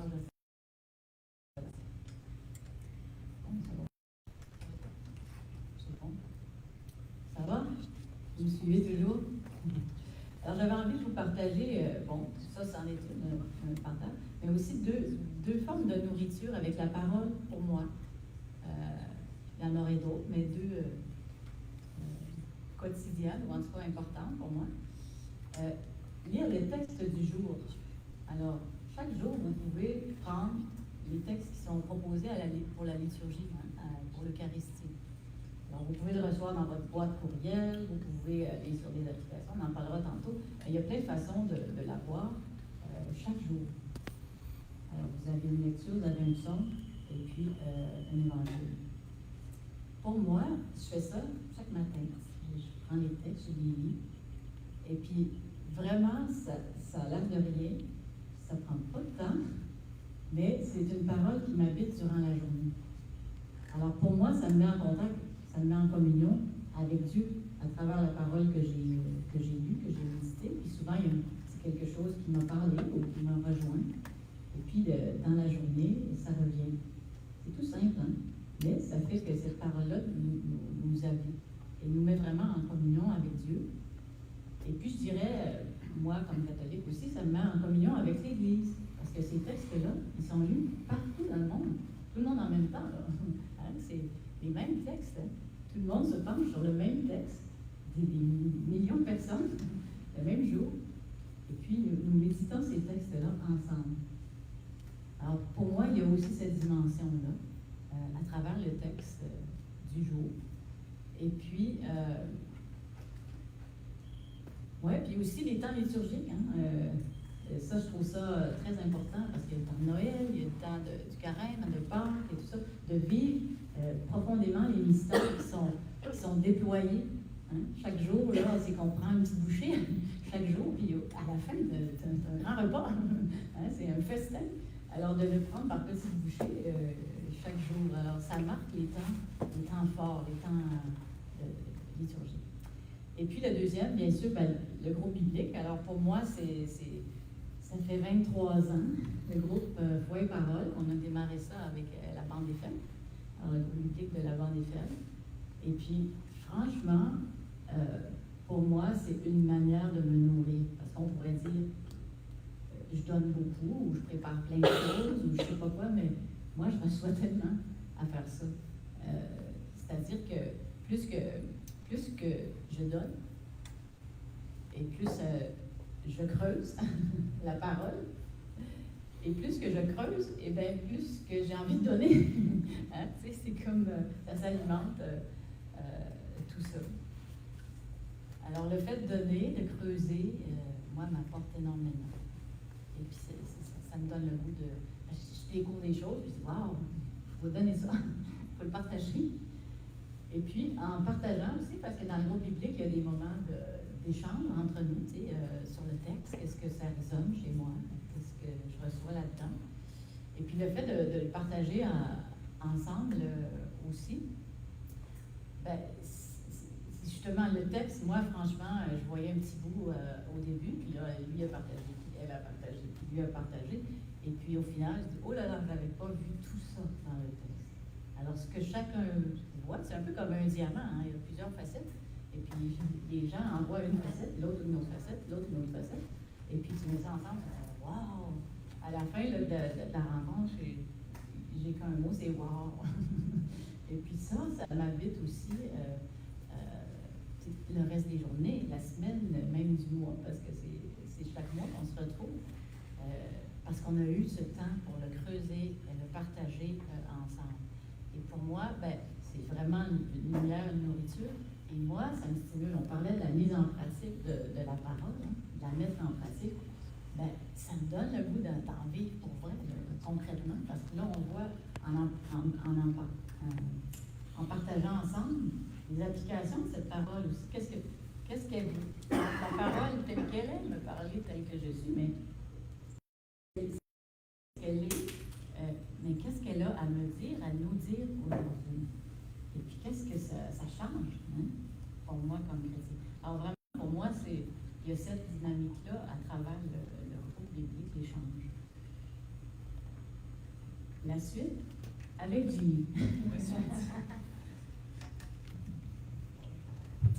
E: C'est bon? Ça va? Vous me suivez toujours? Alors, j'avais envie de vous partager, ça, c'en est un partage, mais aussi deux formes de nourriture avec la parole pour moi. Il y en aurait d'autres, mais deux quotidiennes, ou en tout cas importantes pour moi. Lire les textes du jour. Alors, chaque jour, vous pouvez prendre les textes qui sont proposés pour la liturgie, pour l'Eucharistie. Alors, vous pouvez le recevoir dans votre boîte courriel, vous pouvez aller sur des applications, on en parlera tantôt. Il y a plein de façons de l'avoir chaque jour. Alors, vous avez une lecture, vous avez un psaume, et puis un évangile. Pour moi, je fais ça chaque matin. Je prends les textes, je les lis, et puis vraiment, ça a l'air de rien, ça ne prend pas de temps, mais c'est une parole qui m'habite durant la journée. Alors pour moi, ça me met en contact, ça me met en communion avec Dieu à travers la parole que j'ai lue, que j'ai méditée. Puis souvent, c'est quelque chose qui m'a parlé ou qui m'a rejoint. Et puis dans la journée, ça revient. C'est tout simple, hein? Mais ça fait que cette parole-là nous habite et nous met vraiment en communion avec Dieu. Et puis je dirais, moi comme catholique aussi, ça me met en communion avec l'Église. Parce que ces textes-là, ils sont lus partout dans le monde. Tout le monde en même temps. Là. Hein? C'est les mêmes textes. Hein? Tout le monde se penche sur le même texte. Des millions de personnes, le même jour. Et puis, nous méditons ces textes-là ensemble. Alors, pour moi, il y a aussi cette dimension-là, à travers le texte du jour. Et puis, puis aussi les temps liturgiques. Hein? Ça, je trouve ça très important parce qu'il y a le temps de Noël, il y a le temps du carême, de Pâques et tout ça, de vivre profondément les mystères qui sont déployés. Hein? Chaque jour, là, c'est qu'on prend une petite bouchée chaque jour, puis à la fin, c'est un grand repas. Hein? C'est un festin. Alors, de le prendre par petites bouchées chaque jour. Alors, ça marque les temps forts, les temps liturgiques. Et puis, le deuxième, bien sûr, le groupe biblique. Alors, pour moi, ça fait 23 ans, le groupe Foi et Parole. On a démarré ça avec la Bande des Femmes, alors le groupe biblique de la Bande des Femmes. Et puis, franchement, pour moi, c'est une manière de me nourrir. Parce qu'on pourrait dire, je donne beaucoup, ou je prépare plein de choses, ou je ne sais pas quoi, mais moi, je reçois tellement à faire ça. C'est-à-dire que plus que je donne, et plus je creuse la parole, et plus que je creuse, et bien plus que j'ai envie de donner. Hein? Tu sais, c'est comme ça s'alimente tout ça. Alors le fait de donner, de creuser, moi, m'apporte énormément. Et puis ça me donne le goût de... Je découvre des choses, puis je dis, waouh, il faut donner ça, il faut le partager. Et puis, en partageant aussi, parce que dans le groupe biblique, il y a des moments d'échange entre nous, tu sais, sur le texte, qu'est-ce que ça résonne chez moi, qu'est-ce que je reçois là-dedans. Et puis, le fait de le partager ensemble aussi, ben, justement, le texte, moi, franchement, je voyais un petit bout au début, puis là, lui a partagé, puis elle a partagé, puis lui a partagé. Et puis, au final, je dis, oh là là, je n'avais pas vu tout ça dans le texte. Alors, ce que chacun voit, c'est un peu comme un diamant, hein, il y a plusieurs facettes. Et puis, les gens en voient une facette, l'autre une autre facette, l'autre une autre facette. Et puis, tu mets ça ensemble, tu dis, waouh! À la fin là, de la rencontre, j'ai qu'un mot, c'est waouh! Et puis ça m'habite aussi le reste des journées, la semaine, même du mois, parce que c'est chaque mois qu'on se retrouve. Parce qu'on a eu ce temps pour le creuser, le partager ensemble. Et pour moi, ben, c'est vraiment une meilleure nourriture. Et moi, ça me stimule. On parlait de la mise en pratique de la parole, hein, de la mettre en pratique. Ben, ça me donne le goût d'en vivre pour vrai, concrètement, parce que là, on voit en partageant ensemble les applications de cette parole aussi. Qu'est-ce qu'elle dit? La parole telle qu'elle est, me parler telle que je suis, mais qu'elle est, mais qu'est-ce qu'elle a à me dire, à nous dire aujourd'hui? Et puis qu'est-ce que ça change, hein, pour moi comme chrétien? Alors vraiment, pour moi, il y a cette dynamique-là à travers le groupe biblique, l'échange. La suite, avec Jimmy.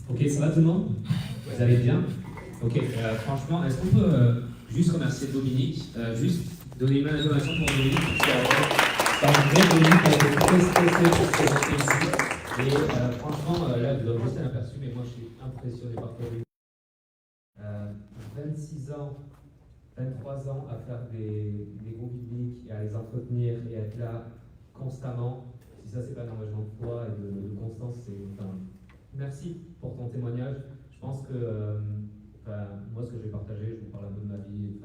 F: Ok, ça va tout le monde? Vous allez bien? Ok, franchement, est-ce qu'on peut juste remercier Dominique, juste donner une main d'information pour Dominique, c'est un vrai Dominique, elle est très stressée pour se présenter ici. Et franchement, là, vous avez juste un aperçu, mais moi je suis impressionné par toi. 26 ans, 23 ans à faire des groupes bibliques et à les entretenir et à être là constamment. Si ça, c'est pas un engagement de foi et de constance, c'est. Enfin, merci pour ton témoignage. Je pense que moi, ce que je vais partager, je vous parle un peu de ma vie,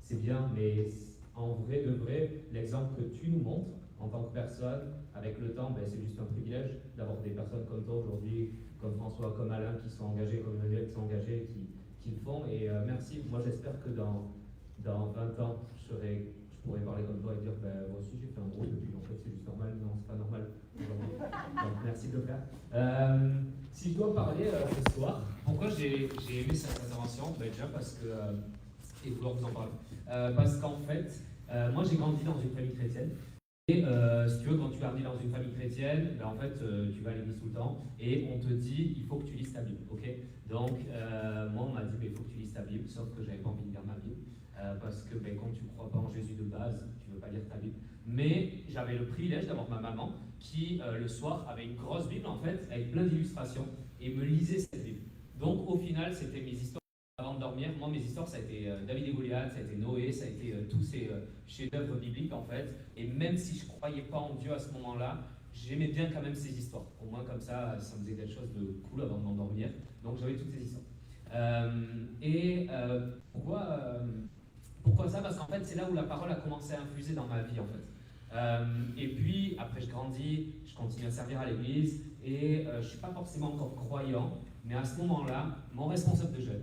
F: c'est bien, mais en vrai de vrai, l'exemple que tu nous montres en tant que personne, avec le temps, c'est juste un privilège d'avoir des personnes comme toi aujourd'hui, comme François, comme Alain, qui sont engagés, comme Emmanuel, qui sont engagés, qui le font. Et merci. Moi, j'espère que dans 20 ans, je pourrais parler comme toi et dire, moi aussi, j'ai fait un groupe, et puis en fait, c'est juste normal. Non, c'est pas normal. Donc, merci de le faire. Si je dois parler ce soir, pourquoi j'ai aimé cette intervention? Déjà parce que, et vouloir vous en parler, parce qu'en fait, moi j'ai grandi dans une famille chrétienne, et si tu veux, quand tu grandis dans une famille chrétienne, en fait, tu vas à l'église tout le temps, et on te dit, il faut que tu lises ta Bible, ok? Donc, moi on m'a dit, il faut que tu lises ta Bible, sauf que j'avais pas envie de lire ma Bible, parce que quand tu ne crois pas en Jésus de base, tu ne veux pas lire ta Bible. Mais j'avais le privilège d'avoir ma maman qui, le soir, avait une grosse Bible, en fait, avec plein d'illustrations, et me lisait cette Bible. Donc, au final, c'était mes histoires avant de dormir. Moi, mes histoires, ça a été David et Goliath, ça a été Noé, ça a été tous ces chefs-d'œuvre bibliques, en fait. Et même si je ne croyais pas en Dieu à ce moment-là, j'aimais bien quand même ces histoires. Au moins, comme ça me faisait quelque chose de cool avant de m'endormir. Donc, j'avais toutes ces histoires. Pourquoi ça? Parce qu'en fait, c'est là où la parole a commencé à infuser dans ma vie, en fait. Et puis, après, je grandis, je continue à servir à l'église, et je ne suis pas forcément encore croyant, mais à ce moment-là, mon responsable de jeûne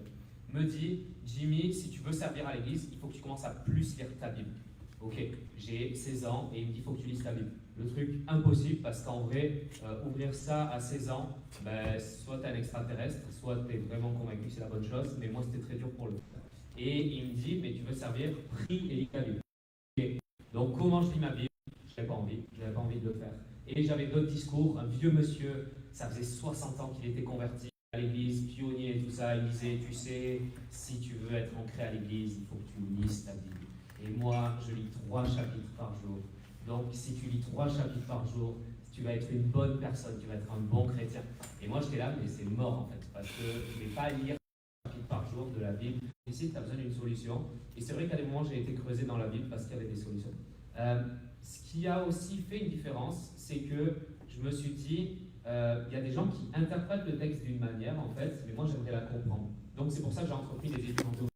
F: me dit, Jimmy, si tu veux servir à l'église, il faut que tu commences à plus lire ta Bible. Ok, j'ai 16 ans, et il me dit, il faut que tu lises ta Bible. Le truc impossible, parce qu'en vrai, ouvrir ça à 16 ans, soit tu es un extraterrestre, soit tu es vraiment convaincu que c'est la bonne chose, mais moi, c'était très dur pour le faire. Et il me dit, mais tu veux servir, prie et lis ta Bible. Okay. Donc, comment je lis ma Bible? Je n'avais pas envie de le faire. Et j'avais d'autres discours, un vieux monsieur, ça faisait 60 ans qu'il était converti à l'église, pionnier et tout ça, il disait, tu sais, si tu veux être ancré à l'église, il faut que tu lises ta Bible. Et moi, je lis 3 chapitres par jour. Donc, si tu lis 3 chapitres par jour, tu vas être une bonne personne, tu vas être un bon chrétien. Et moi, j'étais là, mais c'est mort en fait, parce que je ne vais pas lire 3 chapitres par jour de la Bible. Ici, tu as besoin d'une solution. Et c'est vrai qu'à des moments, j'ai été creusé dans la Bible parce qu'il y avait des solutions. Ce qui a aussi fait une différence, c'est que je me suis dit, il y a des gens qui interprètent le texte d'une manière, en fait, mais moi, j'aimerais la comprendre. Donc, c'est pour ça que j'ai entrepris des études en théologie.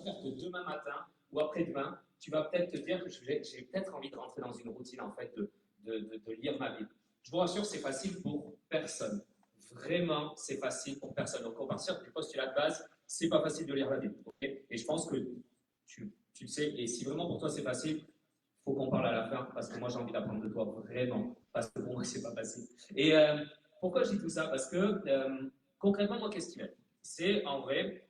G: faire que demain matin ou après-demain, tu vas peut-être te dire que j'ai peut-être envie de rentrer dans une routine en fait de lire ma Bible. Je vous rassure, c'est facile pour personne. Vraiment, c'est facile pour personne. Donc, à partir du postulat de base, c'est pas facile de lire la Bible. Okay, et je pense que tu le sais. Et si vraiment pour toi c'est facile, il faut qu'on parle à la fin parce que moi j'ai envie d'apprendre de toi vraiment. Parce que pour moi c'est pas facile. Et pourquoi je dis tout ça? Parce que concrètement, moi, qu'est-ce qui m'aide? C'est en vrai.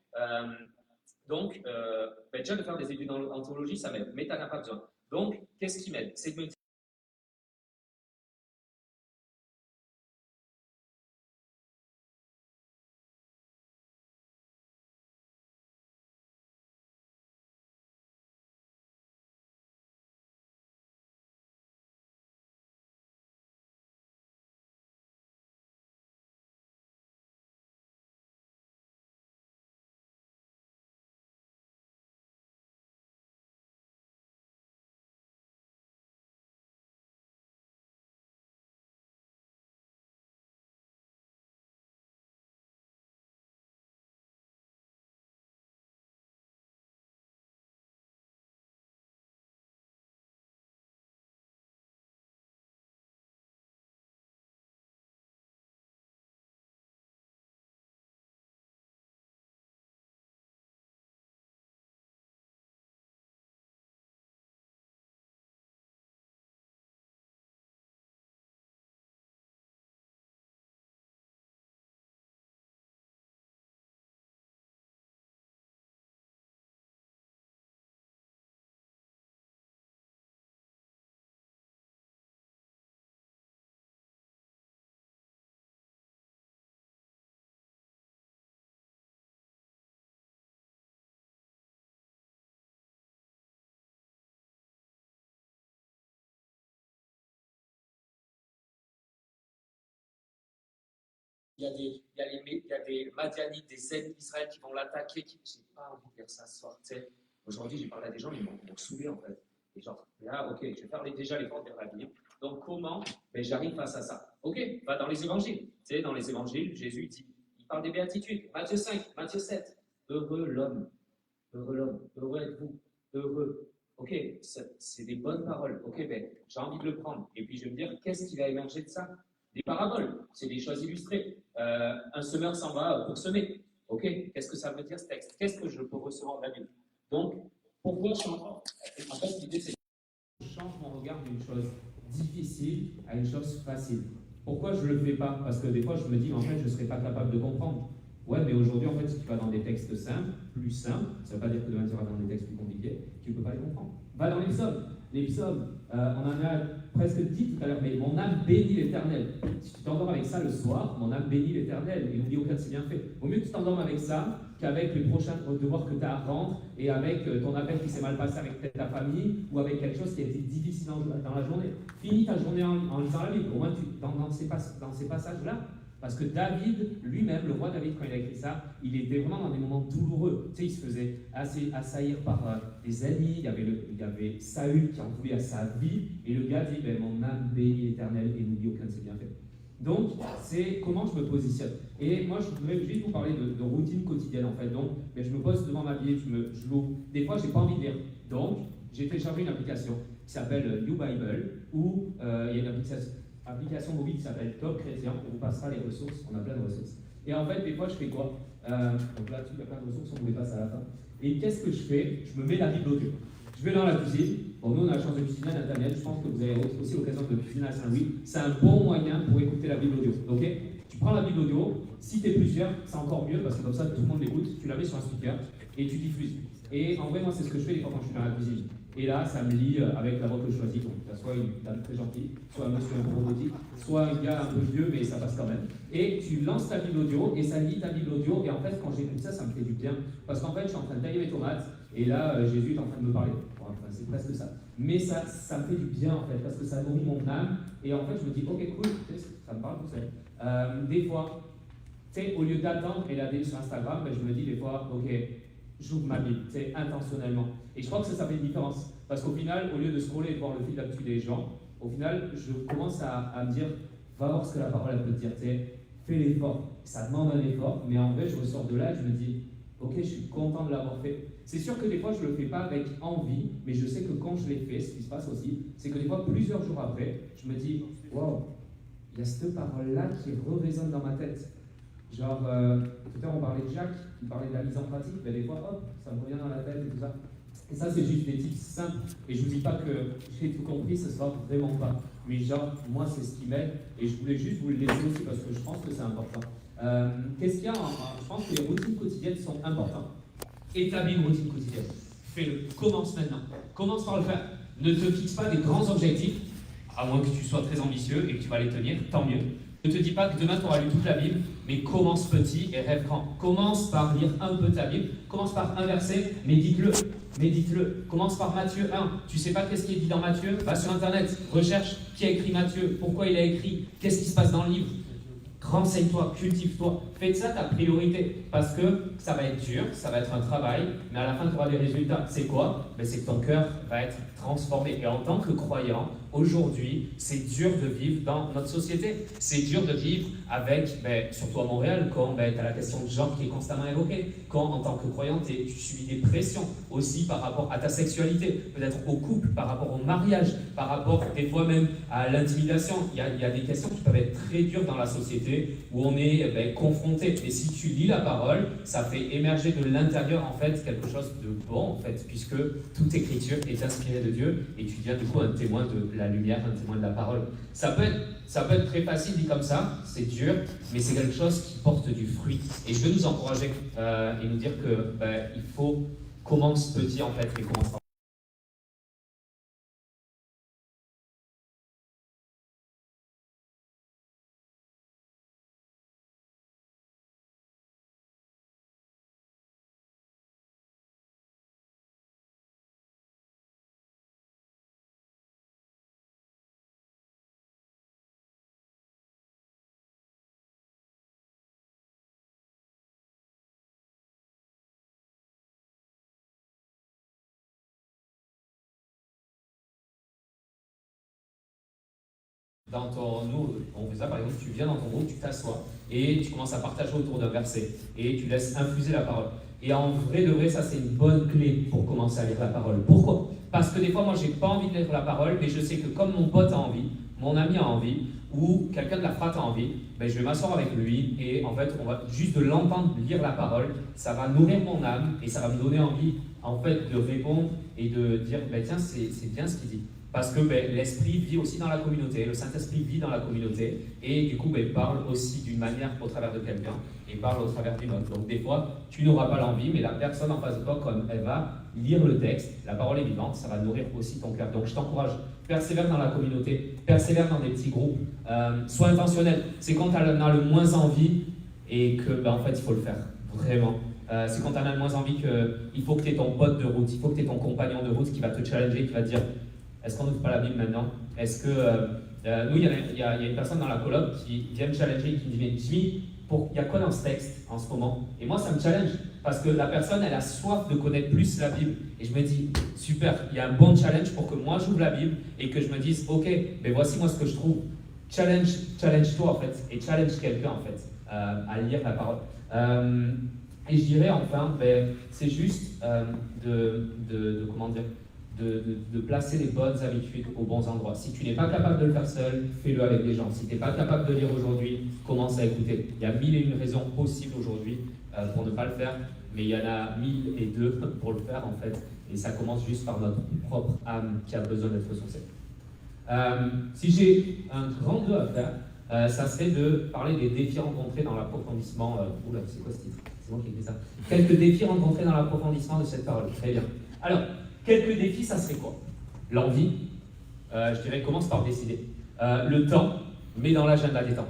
G: Déjà de faire des études en théologie, ça m'aide. Mais tu n'en as pas besoin. Donc, qu'est-ce qui m'aide? C'est de me dire. Il y a des Madianites, des Zènes d'Israël qui vont l'attaquer. J'ai pas envie de dire ça ce soir. Aujourd'hui, j'ai parlé à des gens, ils m'ont saoulé en fait. Et genre, là, ok, je vais faire déjà l'effort de lire la Bible. Donc, comment j'arrive face à ça? Ok, va dans les évangiles. Dans les évangiles, Jésus dit, il parle des béatitudes. Matthieu 5, Matthieu 7. Heureux l'homme, heureux êtes-vous, heureux. Ok, c'est des bonnes paroles. Ok, j'ai envie de le prendre. Et puis, je vais me dire, qu'est-ce qui va émerger de ça? Des paraboles, c'est des choses illustrées. Un semeur s'en va pour semer. Ok, qu'est-ce que ça veut dire ce texte? Qu'est-ce que je peux recevoir de la Bible? Donc, pourquoi je change? En fait, l'idée, c'est que je change mon regard d'une chose difficile à une chose facile. Pourquoi je ne le fais pas? Parce que des fois, je me dis, en fait, je ne serais pas capable de comprendre. Ouais, mais aujourd'hui, en fait, si tu vas dans des textes simples, plus simples, ça ne veut pas dire que demain tu vas dans des textes plus compliqués, tu ne peux pas les comprendre. Va dans les psaumes. Les psaumes, on en a presque dit tout à l'heure, mais mon âme bénit l'Éternel. Si tu t'endors avec ça le soir, mon âme bénit l'Éternel, et n'oublie aucun de ses bienfaits. Vaut mieux que tu t'endormes avec ça qu'avec les prochains devoirs que tu as à rendre et avec ton appel qui s'est mal passé avec ta famille ou avec quelque chose qui a été difficile dans la journée. Finis ta journée en lisant la Bible, au moins dans ces passages-là. Parce que David, lui-même, le roi David, quand il a écrit ça, il était vraiment dans des moments douloureux. Tu sais, il se faisait assez assaillir par des ennemis. Il y avait Saül qui en voulait à sa vie. Et le gars dit, mon âme bénit l'Éternel et n'oublie aucun de ses bienfaits. Donc, c'est comment je me positionne. Et moi, je voudrais juste vous parler de routine quotidienne, en fait. Donc, je me pose devant ma Bible, je l'ouvre. Des fois, je n'ai pas envie de lire. Donc, j'ai téléchargé une application qui s'appelle New Bible, où il y a une application mobile qui s'appelle Top Chrétien, on vous passera les ressources, on a plein de ressources. Et en fait, des fois, je fais quoi? Donc là-dessus, il y a plein de ressources, on vous les passe à la fin. Et qu'est-ce que je fais? Je me mets la Bible audio. Je vais dans la cuisine. Bon, nous, on a la chance de cuisiner à Nathaniel. Je pense que vous avez aussi l'occasion de cuisiner à Saint-Louis. C'est un bon moyen pour écouter la Bible audio. Ok? Tu prends la Bible audio. Si tu es plusieurs, c'est encore mieux parce que comme ça, tout le monde l'écoute. Tu la mets sur un speaker et tu diffuses. Et en vrai, moi, c'est ce que je fais des fois quand je suis dans la cuisine. Et là, ça me lie avec la voix que je choisis. Donc, soit une dame très gentille, soit un monsieur un peu robotique, soit un gars un peu vieux, mais ça passe quand même. Et tu lances ta Bible audio et ça lit ta Bible audio. Et en fait, quand j'écoute ça, ça me fait du bien. Parce qu'en fait, je suis en train de tailler mes tomates. Et là, Jésus est en train de me parler. Enfin, c'est presque ça. Mais ça me fait du bien, en fait, parce que ça nourrit mon âme. Et en fait, je me dis, ok, cool, ça me parle tout seul. Des fois, tu sais, au lieu d'attendre et la sur Instagram, je me dis des fois, ok, j'ouvre ma Bible, intentionnellement. Et je crois que ça fait une différence. Parce qu'au final, au lieu de scroller et de voir le fil d'actu des gens, au final, je commence à me dire, va voir ce que la parole peut te dire. Fais l'effort. Ça demande un effort, mais en vrai, je ressors de là et je me dis, ok, je suis content de l'avoir fait.
F: C'est sûr que des fois, je ne le fais pas avec envie, mais je sais que quand je l'ai fait, ce qui se passe aussi, c'est que des fois, plusieurs jours après, je me dis, wow, il y a cette parole-là qui résonne dans ma tête. Genre, tout à l'heure, on parlait de Jacques, il parlait de la mise en pratique, mais des fois, hop, ça me revient dans la tête et tout ça. Et ça, c'est juste des tips simples. Et je ne vous dis pas que j'ai tout compris, ce ne sera vraiment pas. Mais genre, moi, c'est ce qui m'aide. Et je voulais juste vous le laisser aussi parce que je pense que c'est important. Qu'est-ce qu'il y a Je pense que les routines quotidiennes sont importantes. Établis une routine quotidienne. Fais-le. Commence maintenant. Commence par le faire. Ne te fixe pas des grands objectifs, à moins que tu sois très ambitieux et que tu vas les tenir, tant mieux. Ne te dis pas que demain tu auras lu toute la Bible, mais commence petit et rêve grand. Commence par lire un peu ta Bible, commence par un verset, médite-le. Médite-le. Commence par Matthieu 1. Tu ne sais pas qu'est-ce qui est dit dans Matthieu? Va sur Internet, recherche qui a écrit Matthieu, pourquoi il a écrit, qu'est-ce qui se passe dans le livre. Renseigne-toi, cultive-toi, fais de ça ta priorité, parce que ça va être dur, ça va être un travail, mais à la fin tu auras des résultats. C'est quoi? C'est que ton cœur va être transformé. Et en tant que croyant, aujourd'hui, c'est dur de vivre dans notre société. C'est dur de vivre avec, surtout à Montréal, quand tu as la question de genre qui est constamment évoquée, quand en tant que croyant, tu subis des pressions aussi par rapport à ta sexualité, peut-être au couple, par rapport au mariage, par rapport des fois même à l'intimidation. Il y a des questions qui peuvent être très dures dans la société où on est confronté. Et si tu lis la parole, ça fait émerger de l'intérieur en fait quelque chose de bon en fait, puisque toute écriture est inspirée de Dieu et tu deviens du coup un témoin de la lumière, un témoin de la parole. Ça peut être très facile dit comme ça, c'est dur, mais c'est quelque chose qui porte du fruit. Et je veux nous encourager et nous dire que il faut commence petit en fait, mais commence par nous, on fait ça par exemple, tu viens dans ton groupe, tu t'assois et tu commences à partager autour d'un verset et tu laisses infuser la parole. Et en vrai de vrai, ça c'est une bonne clé pour commencer à lire la parole. Pourquoi? Parce que des fois, moi j'ai pas envie de lire la parole, mais je sais que comme mon pote a envie, mon ami a envie, ou quelqu'un de la frate a envie, je vais m'asseoir avec lui et en fait, on va juste de l'entendre lire la parole, ça va nourrir mon âme et ça va me donner envie en fait de répondre et de dire, tiens, c'est bien ce qu'il dit. Parce que l'Esprit vit aussi dans la communauté, le Saint-Esprit vit dans la communauté, et du coup, parle aussi d'une manière au travers de quelqu'un, et parle au travers d'une autre. Donc des fois, tu n'auras pas l'envie, mais la personne en face de toi, comme elle va lire le texte, la parole est vivante, ça va nourrir aussi ton cœur. Donc je t'encourage, persévère dans la communauté, persévère dans des petits groupes, sois intentionnel. C'est quand tu en as le moins envie, et que en fait, il faut le faire, vraiment. C'est quand tu en as le moins envie qu'il faut que tu aies ton pote de route, il faut que tu aies ton compagnon de route qui va te challenger, qui va te dire est-ce qu'on n'ouvre pas la Bible maintenant? Est-ce que nous, il y a une personne dans la coloc qui vient me challenger et qui me dit mais Jimmy, il y a quoi dans ce texte en ce moment? Et moi, ça me challenge parce que la personne, elle a soif de connaître plus la Bible. Et je me dis super, il y a un bon challenge pour que moi j'ouvre la Bible et que je me dise ok, voici moi ce que je trouve. Challenge-toi en fait et challenge quelqu'un en fait à lire la parole. Et je dirais enfin, c'est juste comment dire, de placer les bonnes habitudes aux bons endroits. Si tu n'es pas capable de le faire seul, fais-le avec des gens. Si tu n'es pas capable de lire aujourd'hui, commence à écouter. Il y a 1001 raisons possibles aujourd'hui pour ne pas le faire, mais il y en a 1002 pour le faire en fait. Et ça commence juste par notre propre âme qui a besoin d'être ressourcée. Si j'ai un grand 2 à faire, ça serait de parler des défis rencontrés dans l'approfondissement. Oula, c'est quoi ce titre? C'est moi qui ai écrit ça. Quelques défis rencontrés dans l'approfondissement de cette parole. Très bien. Alors, quelques défis, ça serait quoi? L'envie, je dirais, commence par décider. Le temps, mets dans l'agenda des temps.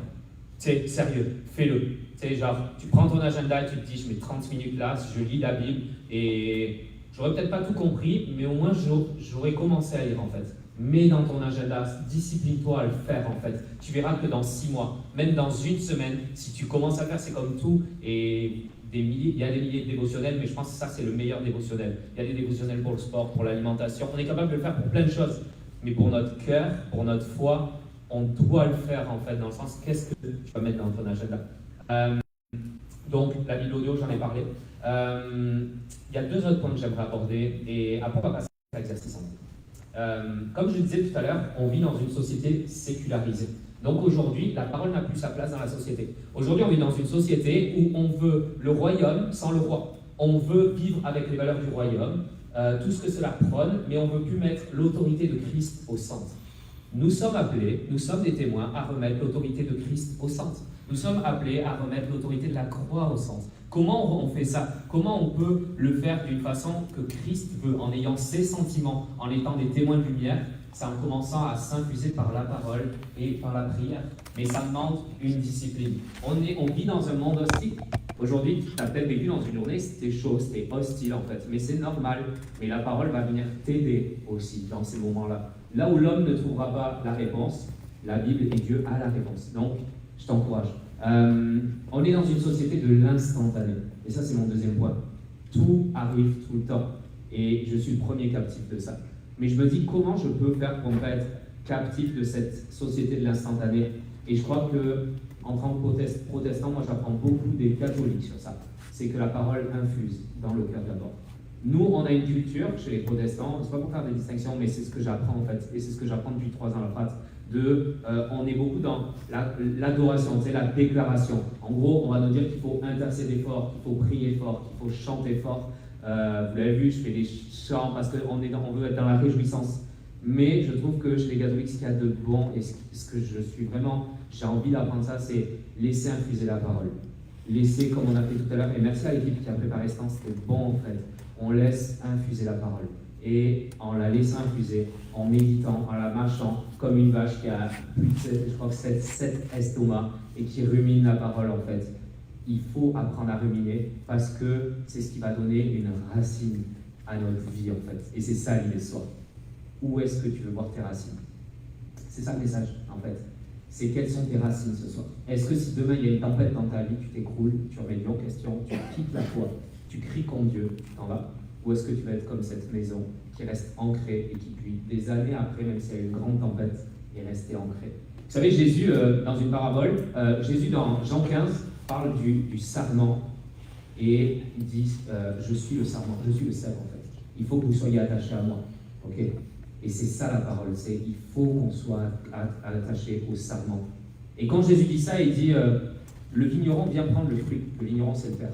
F: C'est sérieux, fais-le. Genre, tu prends ton agenda et tu te dis, je mets 30 minutes là, je lis la Bible et j'aurais peut-être pas tout compris, mais au moins j'aurais commencé à lire en fait. Mets dans ton agenda, discipline-toi à le faire en fait. Tu verras que dans 6 mois, même dans une semaine, si tu commences à faire, c'est comme tout. Et il y a des milliers de dévotionnels, mais je pense que ça c'est le meilleur dévotionnel. Il y a des dévotionnels pour le sport, pour l'alimentation. On est capable de le faire pour plein de choses. Mais pour notre cœur, pour notre foi, on doit le faire en fait, dans le sens qu'est-ce que tu vas mettre dans ton agenda. Donc la Bible audio, j'en ai parlé. Il y a 2 autres points que j'aimerais aborder, et après on va passer à l'exercice en fait. Comme je le disais tout à l'heure, on vit dans une société sécularisée. Donc aujourd'hui, la parole n'a plus sa place dans la société. Aujourd'hui, on vit dans une société où on veut le royaume sans le roi. On veut vivre avec les valeurs du royaume, tout ce que cela prône, mais on ne veut plus mettre l'autorité de Christ au centre. Nous sommes appelés, nous sommes des témoins à remettre l'autorité de Christ au centre. Nous sommes appelés à remettre l'autorité de la croix au centre. Comment on fait ça? Comment on peut le faire d'une façon que Christ veut, en ayant ses sentiments, en étant des témoins de lumière? C'est en commençant à s'infuser par la parole et par la prière. Mais ça demande une discipline. On vit dans un monde hostile. Aujourd'hui, tu as peut-être vécu dans une journée, c'était chaud, c'était hostile en fait. Mais c'est normal. Mais la parole va venir t'aider aussi dans ces moments-là. Là où l'homme ne trouvera pas la réponse, la Bible et Dieu a la réponse. Donc, je t'encourage. On est dans une société de l'instantané. Et ça, c'est mon deuxième point. Tout arrive tout le temps. Et je suis le premier captif de ça. Mais je me dis, comment je peux faire pour ne pas être captif de cette société de l'instantané? Et je crois que, en tant que protestant, moi, j'apprends beaucoup des catholiques sur ça. C'est que la parole infuse dans le cœur d'abord. Nous, on a une culture chez les protestants, c'est pas pour faire des distinctions, mais c'est ce que j'apprends en fait, et c'est ce que j'apprends depuis 3 ans à la Pâte. On est beaucoup dans l'adoration, c'est la déclaration. En gros, on va nous dire qu'il faut intercéder fort, qu'il faut prier fort, qu'il faut chanter fort. Vous l'avez vu, je fais des chants parce qu'on veut être dans la réjouissance. Mais je trouve que chez les catholiques, ce qu'il y a de bon, et ce que je suis vraiment, j'ai envie d'apprendre ça, c'est laisser infuser la parole. Laisser, comme on a fait tout à l'heure, et merci à l'équipe qui a préparé ce temps, c'était bon en fait. On laisse infuser la parole. Et en la laissant infuser, en méditant, en la mâchant, comme une vache qui a plus de, je crois que 7 estomacs, et qui rumine la parole en fait. Il faut apprendre à ruminer parce que c'est ce qui va donner une racine à notre vie en fait. Et c'est ça l'idée ce soir. Où est-ce que tu veux voir tes racines? C'est ça le message en fait. C'est quelles sont tes racines ce soir. Est-ce que si demain il y a une tempête dans ta vie, tu t'écroules, tu remets en question, tu quittes la foi, tu cries contre Dieu, t'en vas? Ou est-ce que tu vas être comme cette maison qui reste ancrée et qui, puis des années après, même s'il y a une grande tempête, est restée ancrée? Vous savez, Jésus, dans une parabole, Jésus dans Jean 15 parle du sarment et il dit je suis le sarment, je suis le cèpe en fait. Il faut que vous soyez attachés à moi. Ok? Et c'est ça la parole, c'est il faut qu'on soit attaché au sarment. Et quand Jésus dit ça, il dit le vigneron vient prendre le fruit. Le vigneron, c'est le Père.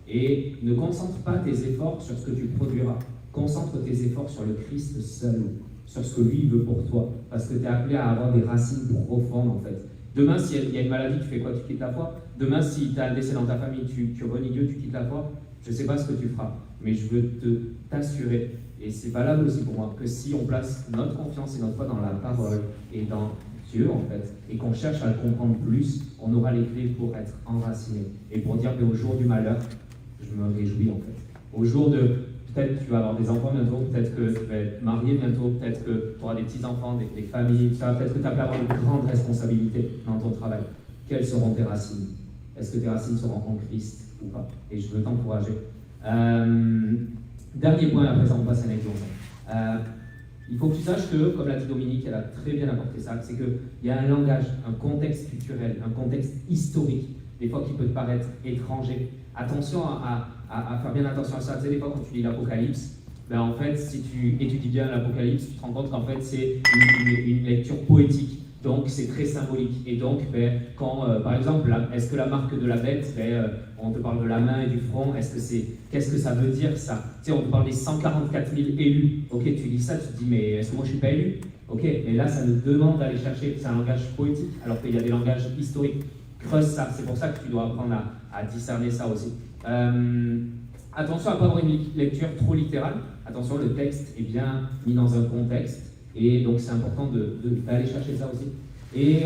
F: Et ne concentre pas tes efforts sur ce que tu produiras. Concentre tes efforts sur le Christ seul, sur ce que lui veut pour toi. Parce que tu es appelé à avoir des racines profondes en fait. Demain, s'il y a une maladie, tu fais quoi? Tu quittes la foi? Demain, si tu as un décès dans ta famille, tu renies Dieu, tu quittes la foi? Je ne sais pas ce que tu feras, mais je veux t'assurer, et c'est valable aussi pour moi, que si on place notre confiance et notre foi dans la parole et dans Dieu en fait, et qu'on cherche à le comprendre plus, on aura les clés pour être enraciné. Et pour dire qu'au jour du malheur, je me réjouis en fait. Au jour de, peut-être que tu vas avoir des enfants bientôt, peut-être que tu vas être marié bientôt, peut-être que tu auras des petits-enfants, des familles, peut-être que tu vas avoir une grande responsabilité dans ton travail. Quelles seront tes racines? Est-ce que tes racines seront en Christ ou pas? Et je veux t'encourager. Dernier point, après ça on passe à l'exemple. Il faut que tu saches que, comme l'a dit Dominique, elle a très bien apporté ça, c'est qu'il y a un langage, un contexte culturel, un contexte historique, des fois qui peut te paraître étranger. Attention à faire bien attention à ça. Tu sais, des fois, quand tu lis l'Apocalypse, ben, en fait, si tu étudies bien l'Apocalypse, tu te rends compte qu'en fait, c'est une lecture poétique. Donc, c'est très symbolique. Et donc, ben, quand, par exemple, est-ce que la marque de la bête, ben, on te parle de la main et du front, qu'est-ce que ça veut dire, ça? Tu sais, on te parle des 144 000 élus. Ok, tu lis ça, tu te dis, mais est-ce que moi, je ne suis pas élu? Ok, mais là, ça nous demande d'aller chercher. C'est un langage poétique, alors qu'il y a des langages historiques. Creuse ça. C'est pour ça que tu dois apprendre à discerner ça aussi. Attention à ne pas avoir une lecture trop littérale. Attention, le texte est bien mis dans un contexte. Et donc, c'est important d'aller chercher ça aussi. Et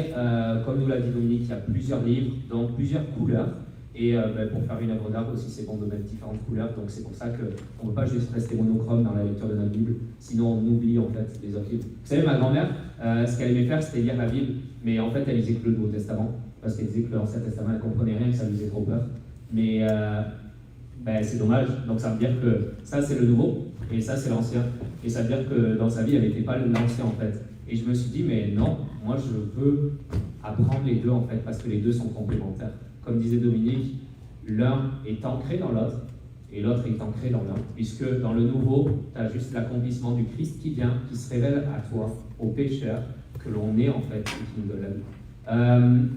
F: comme nous l'a dit Dominique, il y a plusieurs livres, donc plusieurs couleurs. Et pour faire une œuvre d'art aussi, c'est bon de mettre différentes couleurs. Donc, c'est pour ça qu'on ne peut pas juste rester monochrome dans la lecture de notre Bible. Sinon, on oublie en fait les autres livres. Vous savez, ma grand-mère, ce qu'elle aimait faire, c'était lire la Bible. Mais en fait, elle lisait que le Nouveau Testament. Parce qu'elle disait que l'Ancien Testament, elle ne comprenait rien, que ça lui faisait trop peur. Mais c'est dommage. Donc, ça veut dire que ça, c'est le Nouveau. Et ça, c'est l'Ancien. Et ça veut dire que dans sa vie, elle n'était pas l'Ancien en fait. Et je me suis dit, mais non, moi je veux apprendre les deux en fait, parce que les deux sont complémentaires. Comme disait Dominique, l'un est ancré dans l'autre, et l'autre est ancré dans l'un, puisque dans le nouveau, tu as juste l'accomplissement du Christ qui vient, qui se révèle à toi, au pécheur, que l'on est en fait, et qui nous donne la vie.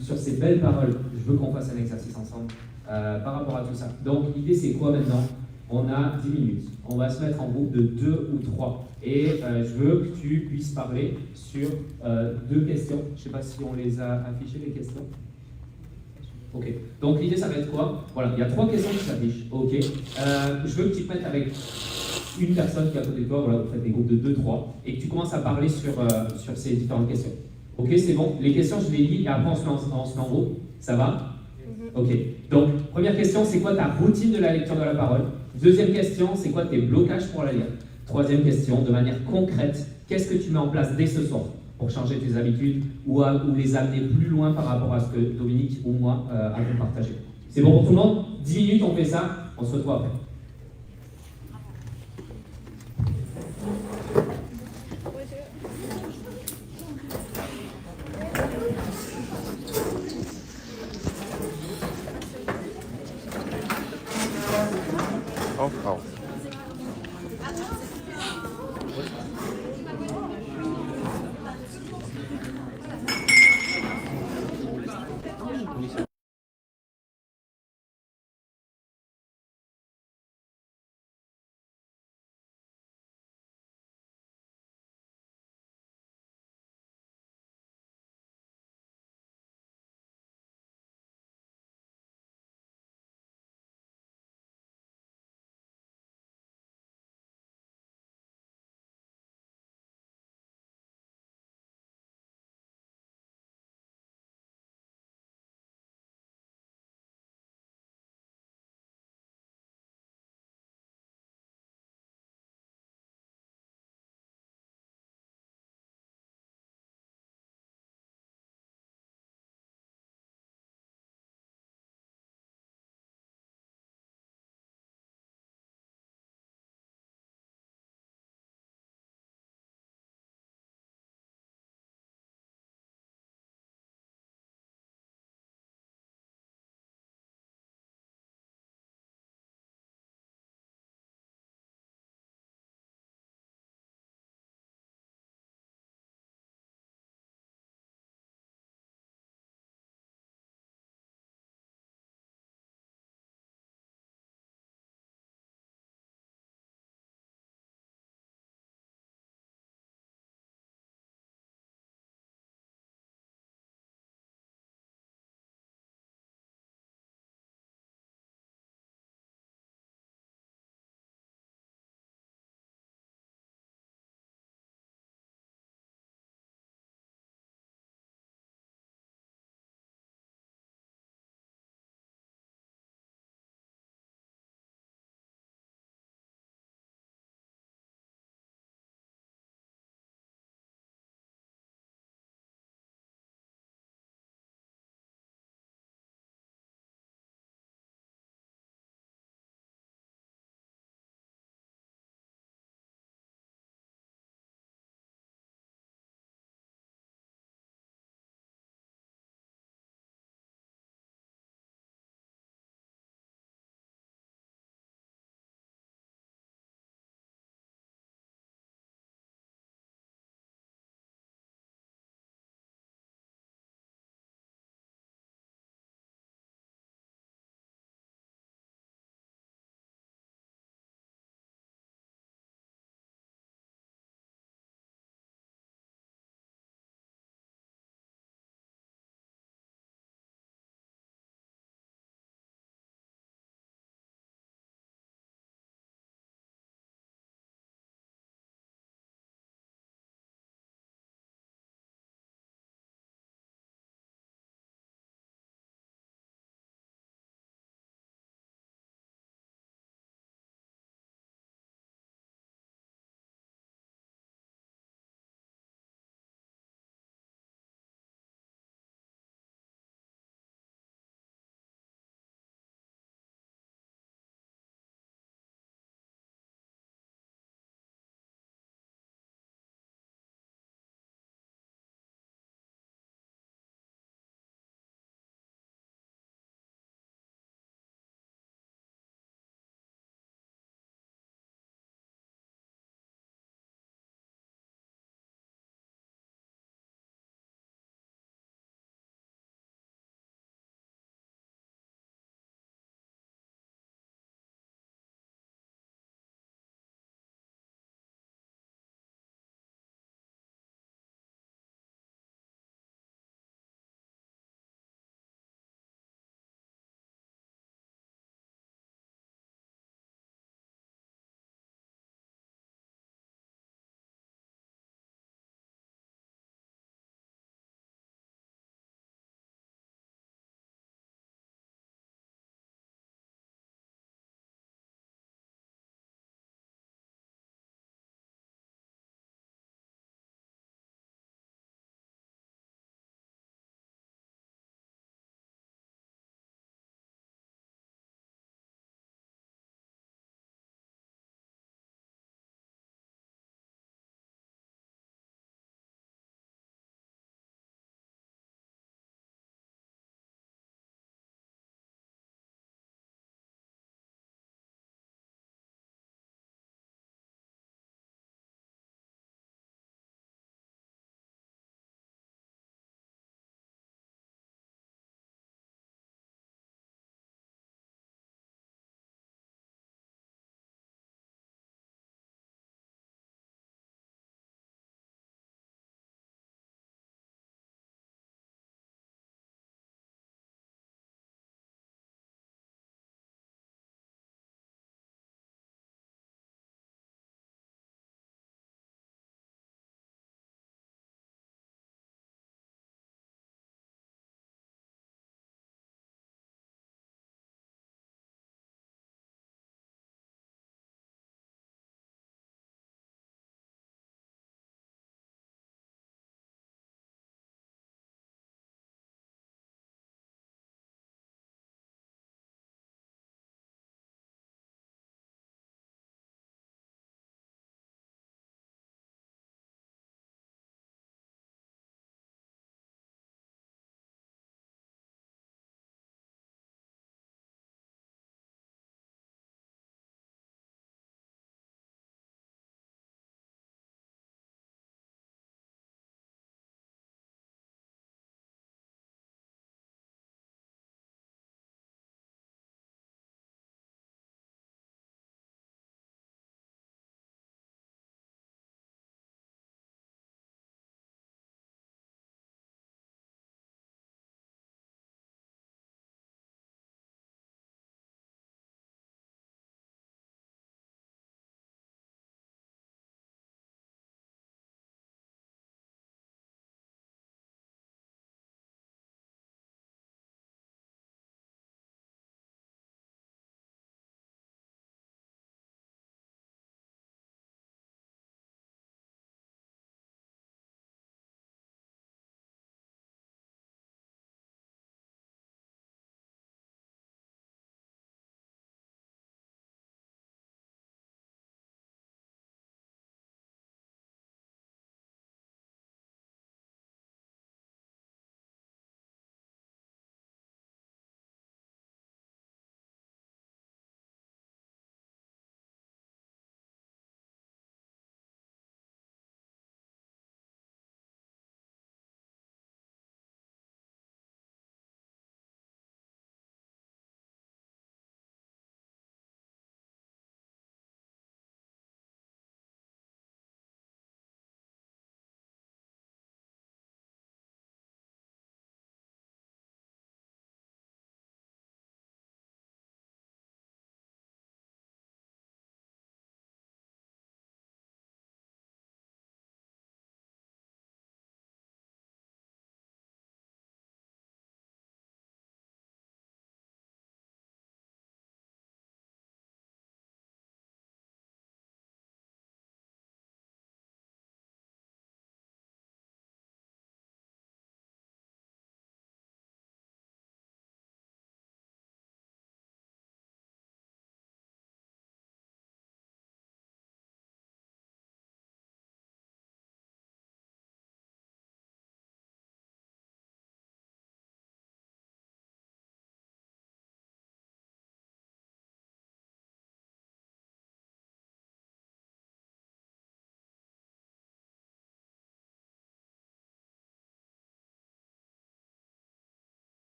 F: Sur ces belles paroles, je veux qu'on fasse un exercice ensemble par rapport à tout ça. Donc l'idée c'est quoi maintenant? On a 10 minutes. On va se mettre en groupe de 2 ou 3. Et je veux que tu puisses parler sur 2 questions. Je ne sais pas si on les a affichées, les questions. Ok. Donc l'idée, ça va être quoi? Voilà, il y a 3 questions qui s'affichent. Ok. Je veux que tu te mettes avec une personne qui est à côté de toi. Voilà, vous faites des groupes de 2, 3. Et que tu commences à parler sur ces différentes questions. Ok, c'est bon. Les questions, je les lis et après on se met en groupe. Ça va? Ok. Donc, première question, c'est quoi ta routine de la lecture de la parole? Deuxième question, c'est quoi tes blocages pour la lire? Troisième question, de manière concrète, qu'est-ce que tu mets en place dès ce soir pour changer tes habitudes ou les amener plus loin par rapport à ce que Dominique ou moi avons partagé? C'est bon pour tout le monde? 10 minutes, on fait ça, on se retrouve après.
H: Oh.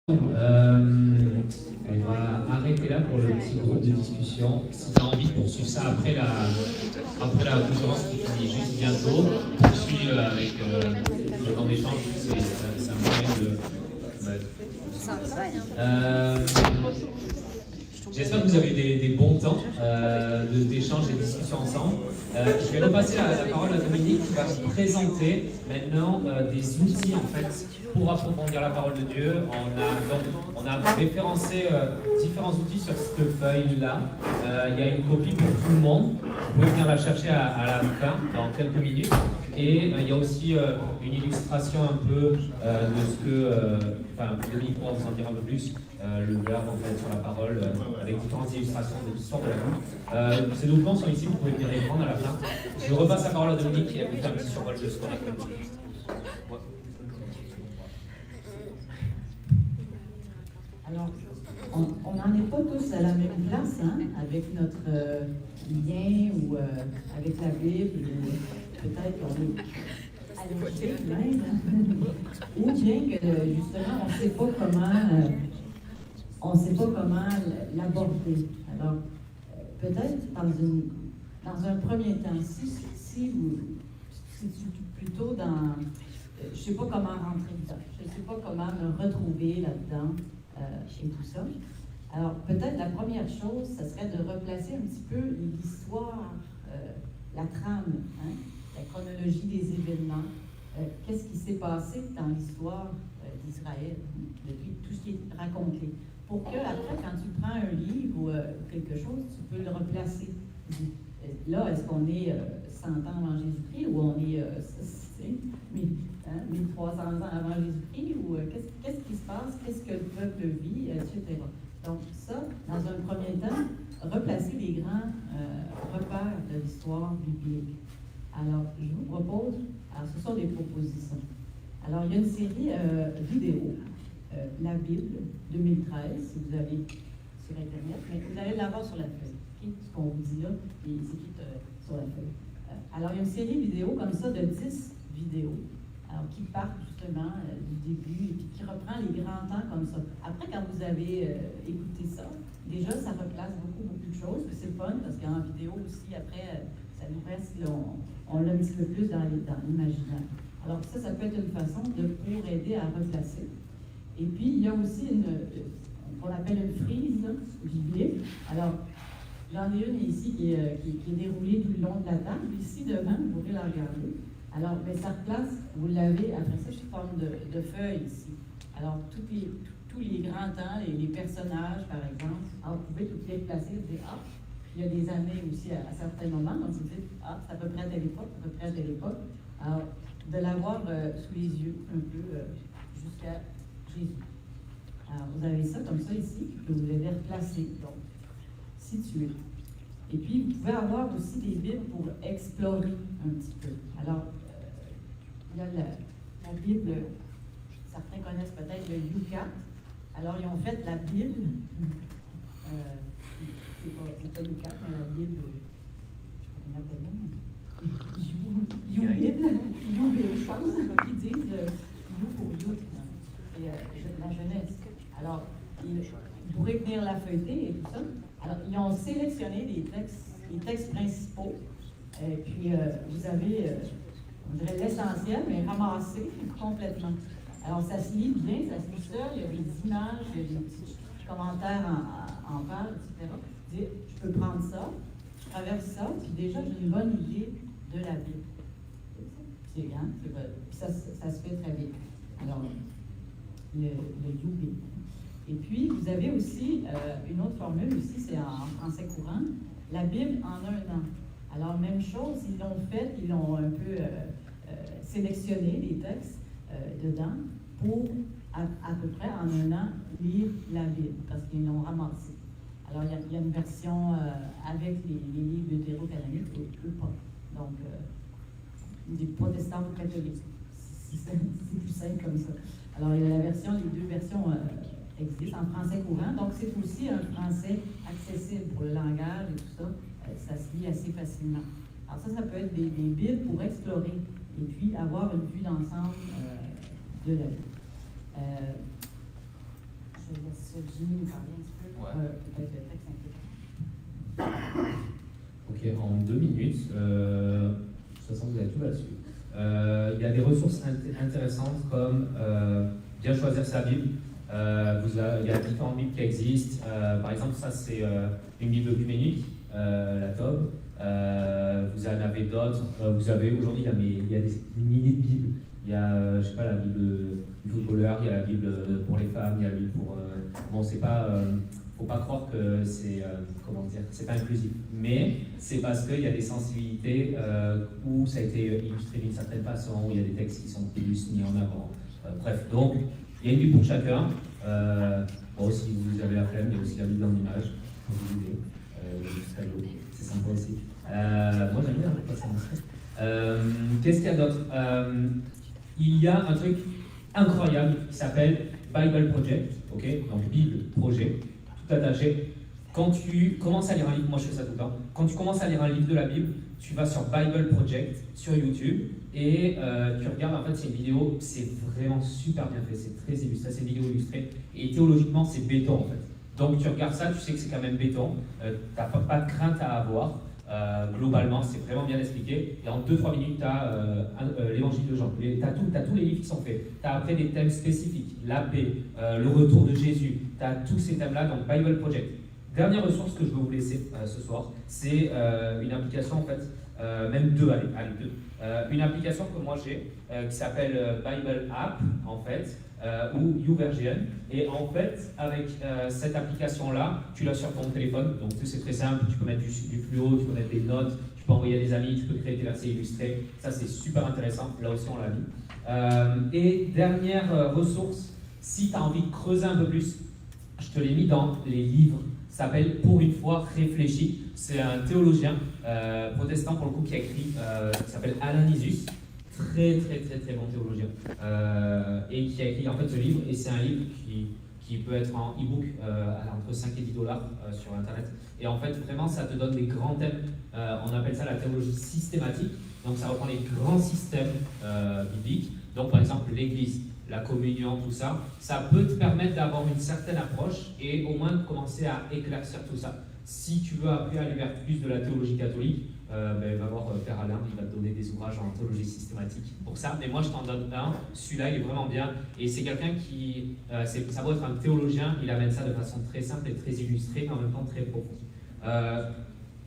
F: On va arrêter là pour le petit groupe de discussion. Si tu as envie de poursuivre ça après la conférence qui finit juste bientôt, poursuis avec le temps d'échange, c'est un moyen de... J'espère que vous avez des bons temps d'échange et de discussion ensemble. Je vais repasser la parole à Dominique qui va vous présenter maintenant des outils en fait pour approfondir la parole de Dieu. On a référencé différents outils sur cette feuille-là. Il y a une copie pour tout le monde. Vous pouvez venir la chercher à la fin, dans quelques minutes. Et il y a aussi une illustration un peu de ce que, Dominique pourra vous en dire un peu plus, le verbe en fait sur la parole, avec différentes illustrations de l'histoire de la Bible. Ces documents sont ici, vous pouvez venir les prendre à la fin. Je repasse la parole à Dominique qui a fait un petit survol de ce qu'on a fait.
I: Alors, on n'en est pas tous à la même place, hein, avec notre lien ou avec la Bible, ou peut-être qu'on est allergique même, ou bien que justement on ne sait pas comment l'aborder. Alors, peut-être dans un premier temps, si plutôt dans, je ne sais pas comment rentrer dedans, je ne sais pas comment me retrouver là-dedans. Et tout ça. Alors, peut-être la première chose, ça serait de replacer un petit peu l'histoire, la trame, hein, la chronologie des événements. Qu'est-ce qui s'est passé dans l'histoire d'Israël, depuis tout ce qui est raconté. Pour que, après, quand tu prends un livre ou quelque chose, tu peux le replacer. Là, est-ce qu'on est 100 ans avant Jésus-Christ ou on est 1300 ans avant Jésus-Christ, ou qu'est-ce qui se passe, qu'est-ce que le peuple vit, etc. Donc ça, dans un premier temps, replacer les grands repères de l'histoire biblique. Alors, je vous propose, ce sont des propositions. Alors, il y a une série vidéo, La Bible 2013, si vous avez sur Internet, mais vous allez l'avoir sur la feuille. Okay? Ce qu'on vous dit là, il s'écrit sur la feuille. Alors, il y a une série vidéo comme ça de 10 vidéos. Alors, qui partent justement du début et puis qui reprend les grands temps comme ça. Après, quand vous avez écouté ça, déjà, ça replace beaucoup de choses. C'est fun parce qu'en vidéo aussi, après, ça nous reste, là, on l'a un petit peu plus dans l'imaginaire. Alors, ça peut être une façon pour aider à replacer. Et puis, il y a aussi qu'on appelle une frise là, biblique. Alors, j'en ai une ici qui est déroulée tout le long de la table. Ici, devant, vous pourrez la regarder. Alors, ça replace, vous l'avez, après ça, sous forme de feuilles ici. Alors, tous les grands temps, les personnages, par exemple, alors, vous pouvez toutes les placer, vous dites, il y a des années aussi à certains moments, donc vous dites, c'est à peu près à telle époque, à peu près à telle époque. Alors, de l'avoir sous les yeux, un peu, jusqu'à Jésus. Alors, vous avez ça comme ça ici, qui peut vous aider à replacer, donc, situer. Et puis, vous pouvez avoir aussi des Bibles pour explorer un petit peu. Alors, il y a la Bible, certains connaissent peut-être le YouCat. Alors, ils ont fait la Bible, c'est pas YouCat, mais la Bible, on appelle YouBible, je pense, qui disent You pour You, et la jeunesse. Alors, vous pourrez venir la feuilleter et tout ça. Alors, ils ont sélectionné les textes principaux, et puis vous avez, on dirait l'essentiel, mais ramassé complètement. Alors, ça se lit bien, ça se lit seul, il y a des images, il y a des petits commentaires en page, etc. Je dis, je peux prendre ça, je traverse ça, puis déjà, j'ai une bonne idée de la Bible. C'est bien, ça se fait très bien. Alors, le YouBible. Et puis, vous avez aussi une autre formule aussi, c'est en français courant, la Bible en un an. Alors, même chose, ils l'ont fait, ils l'ont un peu sélectionné, les textes dedans, pour à peu près en un an lire la Bible, parce qu'ils l'ont ramassé. Alors, il y a une version avec les livres deutérocanoniques ou pas. Donc, des protestants ou catholiques. C'est plus simple comme ça. Alors, il y a les deux versions existent en français courant, donc c'est aussi un français accessible pour le langage et tout ça. Ça se lit assez facilement. Alors ça peut être des Bibles pour explorer et puis avoir une vue d'ensemble de la vie. je laisse Jimmy nous parler un petit peu, peut-être le texte un peu.
F: Ok, en 2 minutes, de toute façon vous avez tout là-dessus. Il y a des ressources intéressantes comme bien choisir sa Bible. Il y a différentes Bibles qui existent. Par exemple, ça c'est une Bible œcuménique, la Tob. Vous en avez d'autres. Vous avez aujourd'hui, il y a des milliers de Bibles. Il y a, je sais pas, la Bible du footballeur, il y a la Bible pour les femmes, il y a la Bible pour. Bon, c'est pas. Faut pas croire que c'est comment dire, c'est pas inclusif, mais c'est parce qu'il y a des sensibilités où ça a été illustré d'une certaine façon, où il y a des textes qui sont plus mis en avant. Bref, donc il y a une Bible pour chacun. Bon, si vous avez la flemme, il y a aussi la Bible en image, quand vous voulez. C'est sympa aussi. Moi j'aime bien pas ça. Qu'est-ce qu'il y a d'autre? Il y a un truc incroyable qui s'appelle Bible Project, ok? Donc Bible Projet. Attaché. Quand tu commences à lire un livre, moi je fais ça tout le temps, quand tu commences à lire un livre de la Bible, tu vas sur Bible Project, sur YouTube, et tu regardes, en fait c'est une vidéo, c'est vraiment super bien fait, c'est très illustré, c'est une vidéo illustrée, et théologiquement c'est béton en fait. Donc tu regardes ça, tu sais que c'est quand même béton, tu n'as pas de crainte à avoir, globalement c'est vraiment bien expliqué, et en 2-3 minutes tu as l'évangile de Jean, tu as tous les livres qui sont faits, tu as après des thèmes spécifiques, la paix, le retour de Jésus, tu as tous ces thèmes-là, donc Bible Project. Dernière ressource que je veux vous laisser ce soir, c'est une application en fait, même deux, allez deux. Une application que moi j'ai qui s'appelle Bible App en fait, ou YouVersion. Et en fait, avec cette application-là, tu l'as sur ton téléphone, donc c'est très simple, tu peux mettre du fluo, tu peux mettre des notes, tu peux envoyer à des amis, tu peux créer tes versets illustrés, ça c'est super intéressant, là aussi on l'a mis. Et dernière ressource, si tu as envie de creuser un peu plus, je te l'ai mis dans les livres, ça s'appelle Pour une foi réfléchie. C'est un théologien protestant pour le coup qui a écrit, qui s'appelle Alain Nisus, très bon théologien, et qui a écrit en fait ce livre, et c'est un livre qui peut être en e-book entre 5 et $10 sur internet, et en fait vraiment ça te donne des grands thèmes, on appelle ça la théologie systématique, donc ça reprend les grands systèmes bibliques, donc par exemple l'église, la communion, tout ça, ça peut te permettre d'avoir une certaine approche et au moins de commencer à éclaircir tout ça. Si tu veux après aller vers plus de la théologie catholique, va voir Père Alain, il va te donner des ouvrages en théologie systématique pour ça. Mais moi je t'en donne un, celui-là il est vraiment bien. Et c'est quelqu'un qui, ça doit être un théologien, il amène ça de façon très simple et très illustrée, mais en même temps très profonde.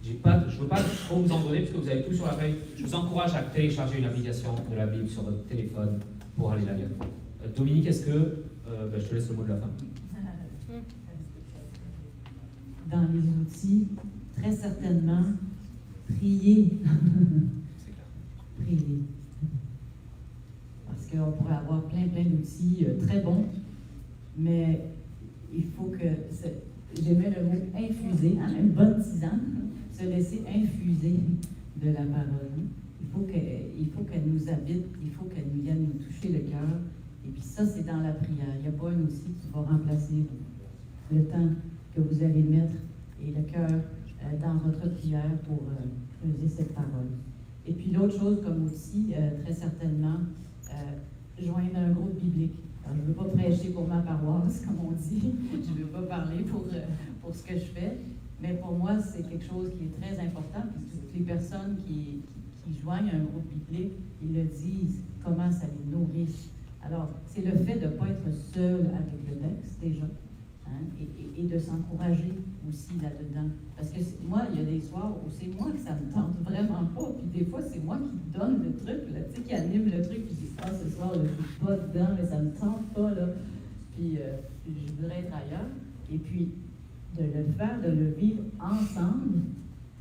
F: Je ne veux pas trop vous en donner parce que vous avez tout sur la feuille. Je vous encourage à télécharger une application de la Bible sur votre téléphone pour aller la lire. Dominique, est-ce que... je te laisse le mot de la fin.
I: Dans les outils, très certainement, prier. Prier. Parce qu'on pourrait avoir plein d'outils très bons, mais il faut que... J'aimais le mot infuser, hein, une bonne tisane, se laisser infuser de la parole. Il faut qu'elle nous habite, il faut qu'elle nous vienne nous toucher le cœur. Et puis ça, c'est dans la prière. Il n'y a pas un outil qui va remplacer le temps que vous allez mettre et le cœur dans votre prière pour creuser cette parole. Et puis l'autre chose comme outil, très certainement, joindre un groupe biblique. Alors, je ne veux pas prêcher pour ma paroisse, comme on dit. Je ne veux pas parler pour ce que je fais. Mais pour moi, c'est quelque chose qui est très important. Puis toutes les personnes qui joignent un groupe biblique, ils le disent, comment ça les nourrit. Alors, c'est le fait de ne pas être seul avec le texte, déjà, hein, et de s'encourager aussi là-dedans. Parce que moi, il y a des soirs où c'est moi que ça me tente vraiment pas, puis des fois, c'est moi qui donne le truc, là, tu sais, qui anime le truc, puis je dis, ah, ce soir, là, je ne suis pas dedans, mais ça ne me tente pas, là, puis je voudrais être ailleurs. Et puis, de le faire, de le vivre ensemble,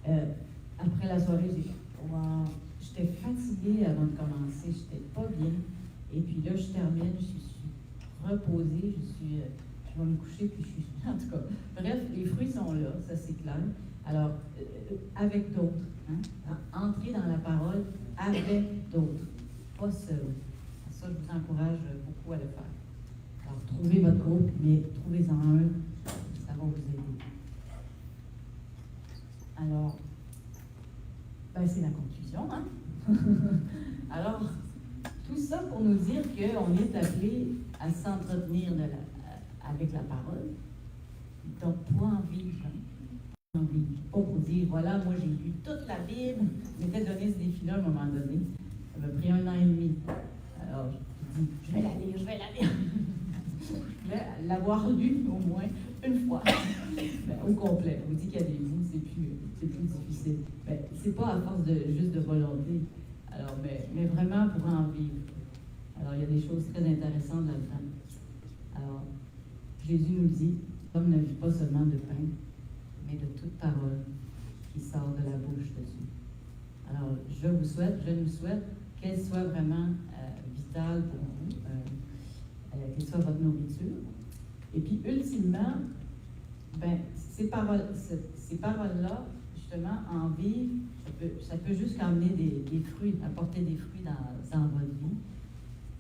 I: après la soirée, j'ai dit, wow, j'étais fatiguée avant de commencer, j'étais pas bien. Et puis là, je termine, je suis reposée, je vais me coucher, puis je suis... En tout cas, bref, les fruits sont là, ça c'est clair. Alors, avec d'autres, hein? Entrer dans la parole avec d'autres, pas seul. Ça, je vous encourage beaucoup à le faire. Alors, trouvez votre groupe, mais trouvez-en un, ça va vous aider. Alors, c'est la conclusion, hein? Alors, tout ça pour nous dire qu'on est appelé à s'entretenir avec la parole. Donc, pour en vivre, pas pour dire, voilà, moi j'ai lu toute la Bible, je m'étais donné ce défi-là à un moment donné. Ça m'a pris 1 an et demi. Alors, je dis, je vais la lire, je vais la lire. Je vais l'avoir lu au moins une fois, ben, au complet. On vous dit qu'il y a des bouts, c'est plus difficile. Ben, c'est pas à force juste de volonté. Alors, mais vraiment pour en vivre. Alors, il y a des choses très intéressantes là-dedans. Alors, Jésus nous dit, l'homme ne vit pas seulement de pain, mais de toute parole qui sort de la bouche de Dieu. Alors, je nous souhaite qu'elle soit vraiment vitale pour vous, qu'elle soit votre nourriture. Et puis, ultimement, ben, ces paroles-là, justement, en vivre, ça peut juste amener des fruits, apporter des fruits dans votre vie.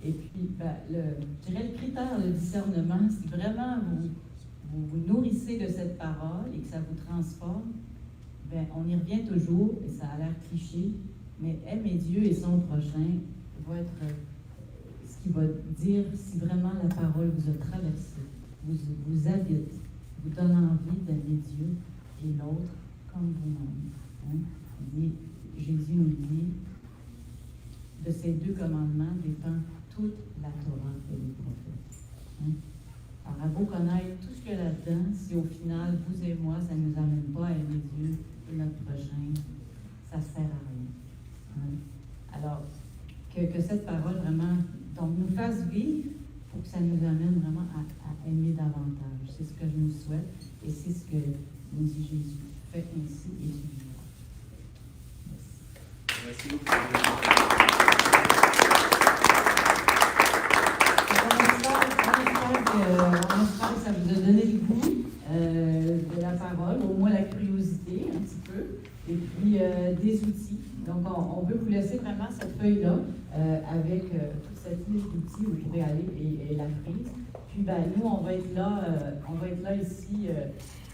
I: Et puis, ben, je dirais le critère de discernement, si vraiment vous nourrissez de cette parole et que ça vous transforme, ben, on y revient toujours, et ça a l'air cliché, mais aimer Dieu et son prochain va être ce qui va dire si vraiment la parole vous a traversé, vous habite, vous donne envie d'aimer Dieu et l'autre comme vous-même. Hein? Jésus nous dit, de ces 2 commandements dépend toute la Torah et les prophètes. Hein? Alors, à beau connaître tout ce qu'il y a là-dedans, si au final, vous et moi, ça ne nous amène pas à aimer Dieu et notre prochain, ça ne sert à rien. Hein? Alors, que cette parole vraiment donc, nous fasse vivre pour que ça nous amène vraiment à aimer davantage. C'est ce que je nous souhaite et c'est ce que nous dit Jésus. Faites ainsi et tu vivras. Merci.
D: Merci beaucoup.
I: On espère que ça vous a donné le goût de la parole, au moins la curiosité un petit peu, et puis des outils. Donc, on veut vous laisser vraiment cette feuille-là avec toute cette liste d'outils où vous pourrez aller et la prise. Puis, ben, nous, on va être là ici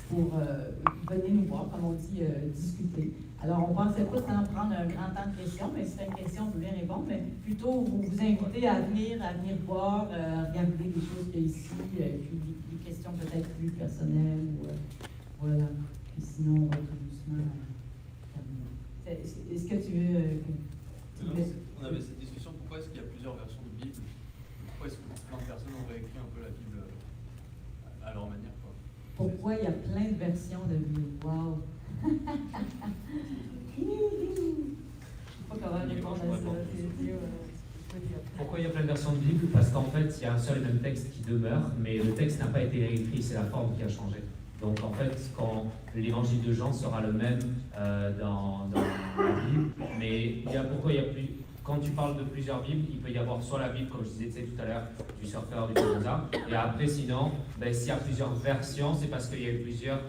I: pour venir nous voir, comme on dit, discuter. Alors, on ne pensait pas tant prendre un grand temps de questions, mais si c'est une question, vous pouvez répondre, mais plutôt vous inviter à venir voir, regarder des choses qu'il y a ici, puis des questions peut-être plus personnelles, ou voilà. Puis sinon, on va tout doucement terminer. Est-ce que tu veux...
J: On avait cette discussion, pourquoi est-ce qu'il y a plusieurs versions de Bible? Pourquoi est-ce que plein de personnes ont réécrit un peu la Bible à leur manière, quoi?
I: Pourquoi il y a plein de versions de Bible? Wow! Je ne sais pas comment répondre à ça.
F: Pourquoi il y a plein de versions de Bible? Parce qu'en fait, il y a un seul et même texte qui demeure, mais le texte n'a pas été réécrit, c'est la forme qui a changé. Donc en fait, quand l'évangile de Jean sera le même dans la Bible, mais pourquoi il y a plus... Quand tu parles de plusieurs Bibles, il peut y avoir soit la Bible, comme je disais tout à l'heure, du surfeur, du Komosa, et après sinon, ben, s'il y a plusieurs versions, c'est parce qu'il y a eu plusieurs,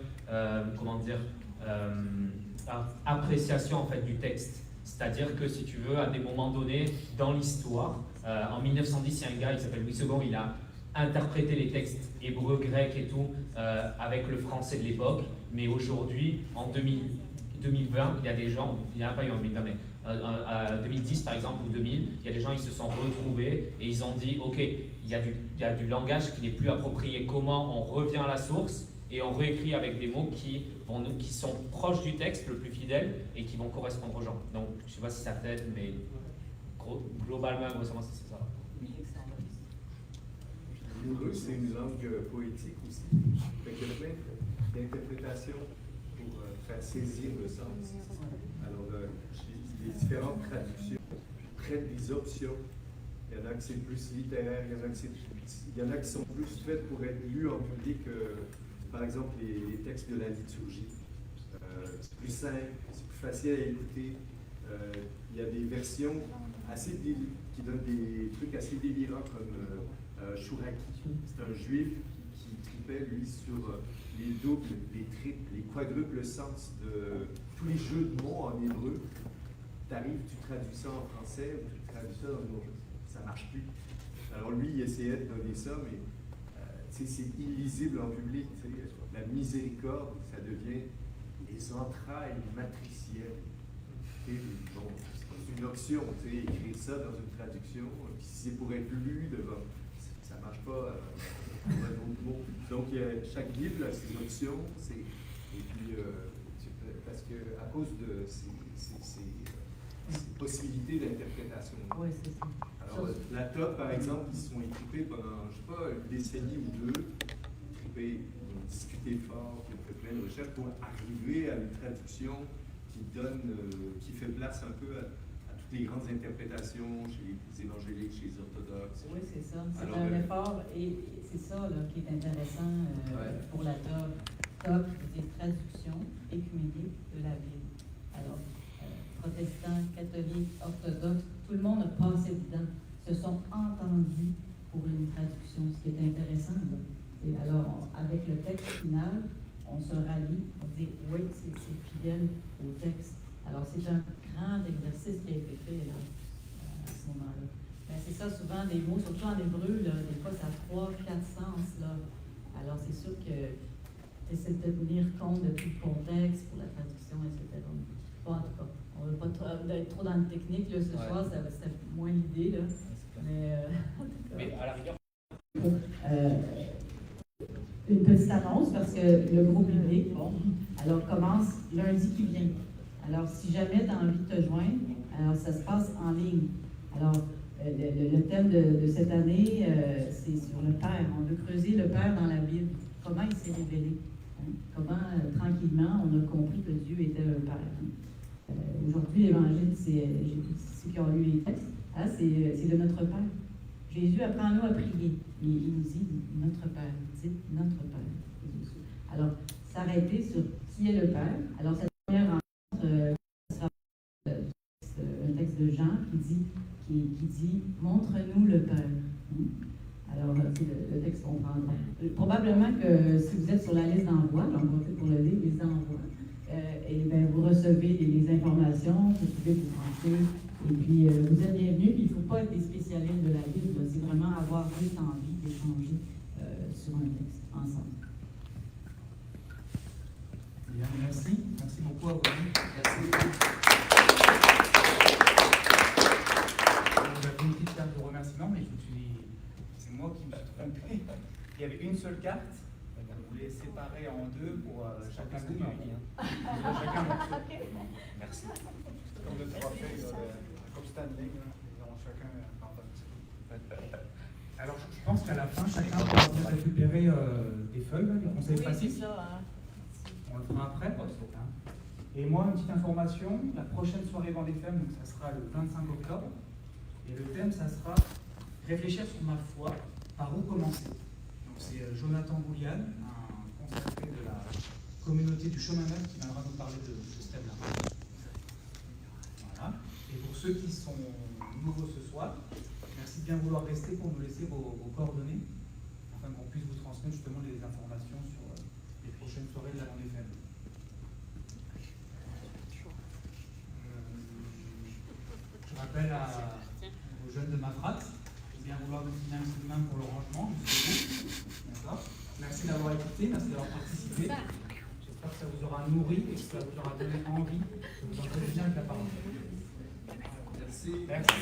F: appréciations en fait, du texte. C'est-à-dire que si tu veux, à des moments donnés dans l'histoire, en 1910, il y a un gars, il s'appelle Louis II, il a interprété les textes hébreux, grecs et tout, avec le français de l'époque, mais aujourd'hui, en 2020, il y a des gens, il n'y en a pas eu en 2020, mais 2010 par exemple, ou 2000, il y a des gens, ils se sont retrouvés et ils ont dit, ok, il y a du langage qui n'est plus approprié, comment on revient à la source et on réécrit avec des mots qui sont proches du texte, le plus fidèle, et qui vont correspondre aux gens. Donc, je ne sais pas si ça t'aide, mais globalement, grossièrement, c'est ça.
D: L'hébreu, c'est une langue poétique aussi. Fait qu'il y a plein d'interprétations pour faire saisir le sens. Alors, les différentes traductions prennent des options. Il y en a qui c'est plus littéraire, il y en a qui sont plus faites pour être lues en public. Par exemple, les textes de la liturgie. C'est plus simple, c'est plus facile à écouter. Il y a des versions qui donnent des trucs assez délirants comme Chouraki. C'est un juif qui tripait, lui, sur les doubles, les triples, les quadruples sens de tous les jeux de mots en hébreu. Tu arrives, tu traduis ça en français ou tu traduis ça dans l'autre. Ça ne marche plus. Alors lui, il essayait de donner ça, mais c'est illisible en public. La miséricorde, ça devient les entrailles matricielles. Bon, c'est une option, écrire ça dans une traduction, puis si c'est pour être lu devant, ça ne marche pas dans un autre mot. Donc, chaque Bible a ses options, et puis, parce qu'à cause de ces possibilités d'interprétation.
I: Oui, c'est ça.
D: Alors, la TOP, par exemple, ils se sont équipés pendant, je sais pas, une décennie ou deux, équipés, ils ont discuté fort, ils ont fait plein de recherches pour arriver à une traduction qui fait place un peu à toutes les grandes interprétations chez les évangéliques, chez les orthodoxes.
I: Oui, c'est ça. C'est
D: Alors,
I: un effort, et c'est ça là, qui est intéressant pour la TOP. TOP, c'est traduction écuménique de la Bible. Alors, protestants, catholiques, orthodoxes, tout le monde a passé dedans, se sont entendus pour une traduction, ce qui est intéressant. Là. Et alors, avec le texte final, on se rallie, on dit oui, c'est fidèle au texte. Alors, c'est un grand exercice qui a été fait là, à ce moment-là. Ben, c'est ça, souvent, des mots, surtout en hébreu, là, des fois, ça a 3, 4 sens. Là. Alors, c'est sûr que tu essaies de tenir compte de tout le contexte pour la traduction, etc. Bon, en tout cas, on ne veut pas être trop dans le technique là, ce soir, c'était moins l'idée. Là. Mais
A: à la rigueur.
I: Une petite annonce parce que le groupe biblique, bon, alors commence lundi qui vient. Alors, si jamais tu as envie de te joindre, alors ça se passe en ligne. Alors, le thème de cette année, c'est sur le Père. On veut creuser le Père dans la Bible. Comment il s'est révélé? Hein? Comment, tranquillement, on a compris que Dieu était un Père. Hein? Aujourd'hui, l'Évangile, c'est ceux qui ont lu les textes, hein, c'est de notre Père. Jésus apprend-nous à prier. Il nous dit notre Père. Dites notre Père. Alors, s'arrêter sur qui est le Père. Alors, cette première rencontre sera un texte de Jean qui dit montre-nous le Père. Alors, c'est le texte qu'on prendra. Probablement que si vous êtes sur la liste d'envoi, j'en profite pour le lire, les envois, et bien, vous recevez les informations, vous pouvez vous pencher. Et puis, vous êtes bienvenus, puis il ne faut pas être des spécialistes de la Bible, c'est vraiment avoir juste envie d'échanger sur un texte ensemble.
A: Bien, merci. Merci beaucoup à vous.
D: Merci.
A: J'avais une petite carte de remerciement, mais c'est moi qui me suis trompé. Il y avait une seule carte. On voulait séparer en deux pour chacun de nous. Chacun notre tour. Merci. Comme le trophée, comme Stanley, ils auront chacun Alors, je pense qu'à la fin, chacun pourra récupérer des feuilles, là, les conseils pratiques.
E: C'est ça, hein.
A: On le fera après. Et moi, une petite information, la prochaine soirée Vendée-Femme, donc ça sera le 25 octobre. Et le thème, ça sera réfléchir sur ma foi, par où commencer. Donc c'est Jonathan Boulian, un consacré de la communauté du chemin neuf, qui viendra nous parler de ce thème-là. Voilà. Et pour ceux qui sont nouveaux ce soir, merci de bien vouloir rester pour nous laisser vos coordonnées, afin qu'on puisse vous transmettre justement les informations sur les prochaines soirées de la Vendée-Femme. Je rappelle aux jeunes de ma frappe de bien vouloir nous donner un coup de main pour le rangement. D'accord. Merci d'avoir écouté, merci d'avoir participé. J'espère que ça vous aura nourri et que ça vous aura donné envie de vous entretenir avec la parole.
D: Merci.
A: Merci.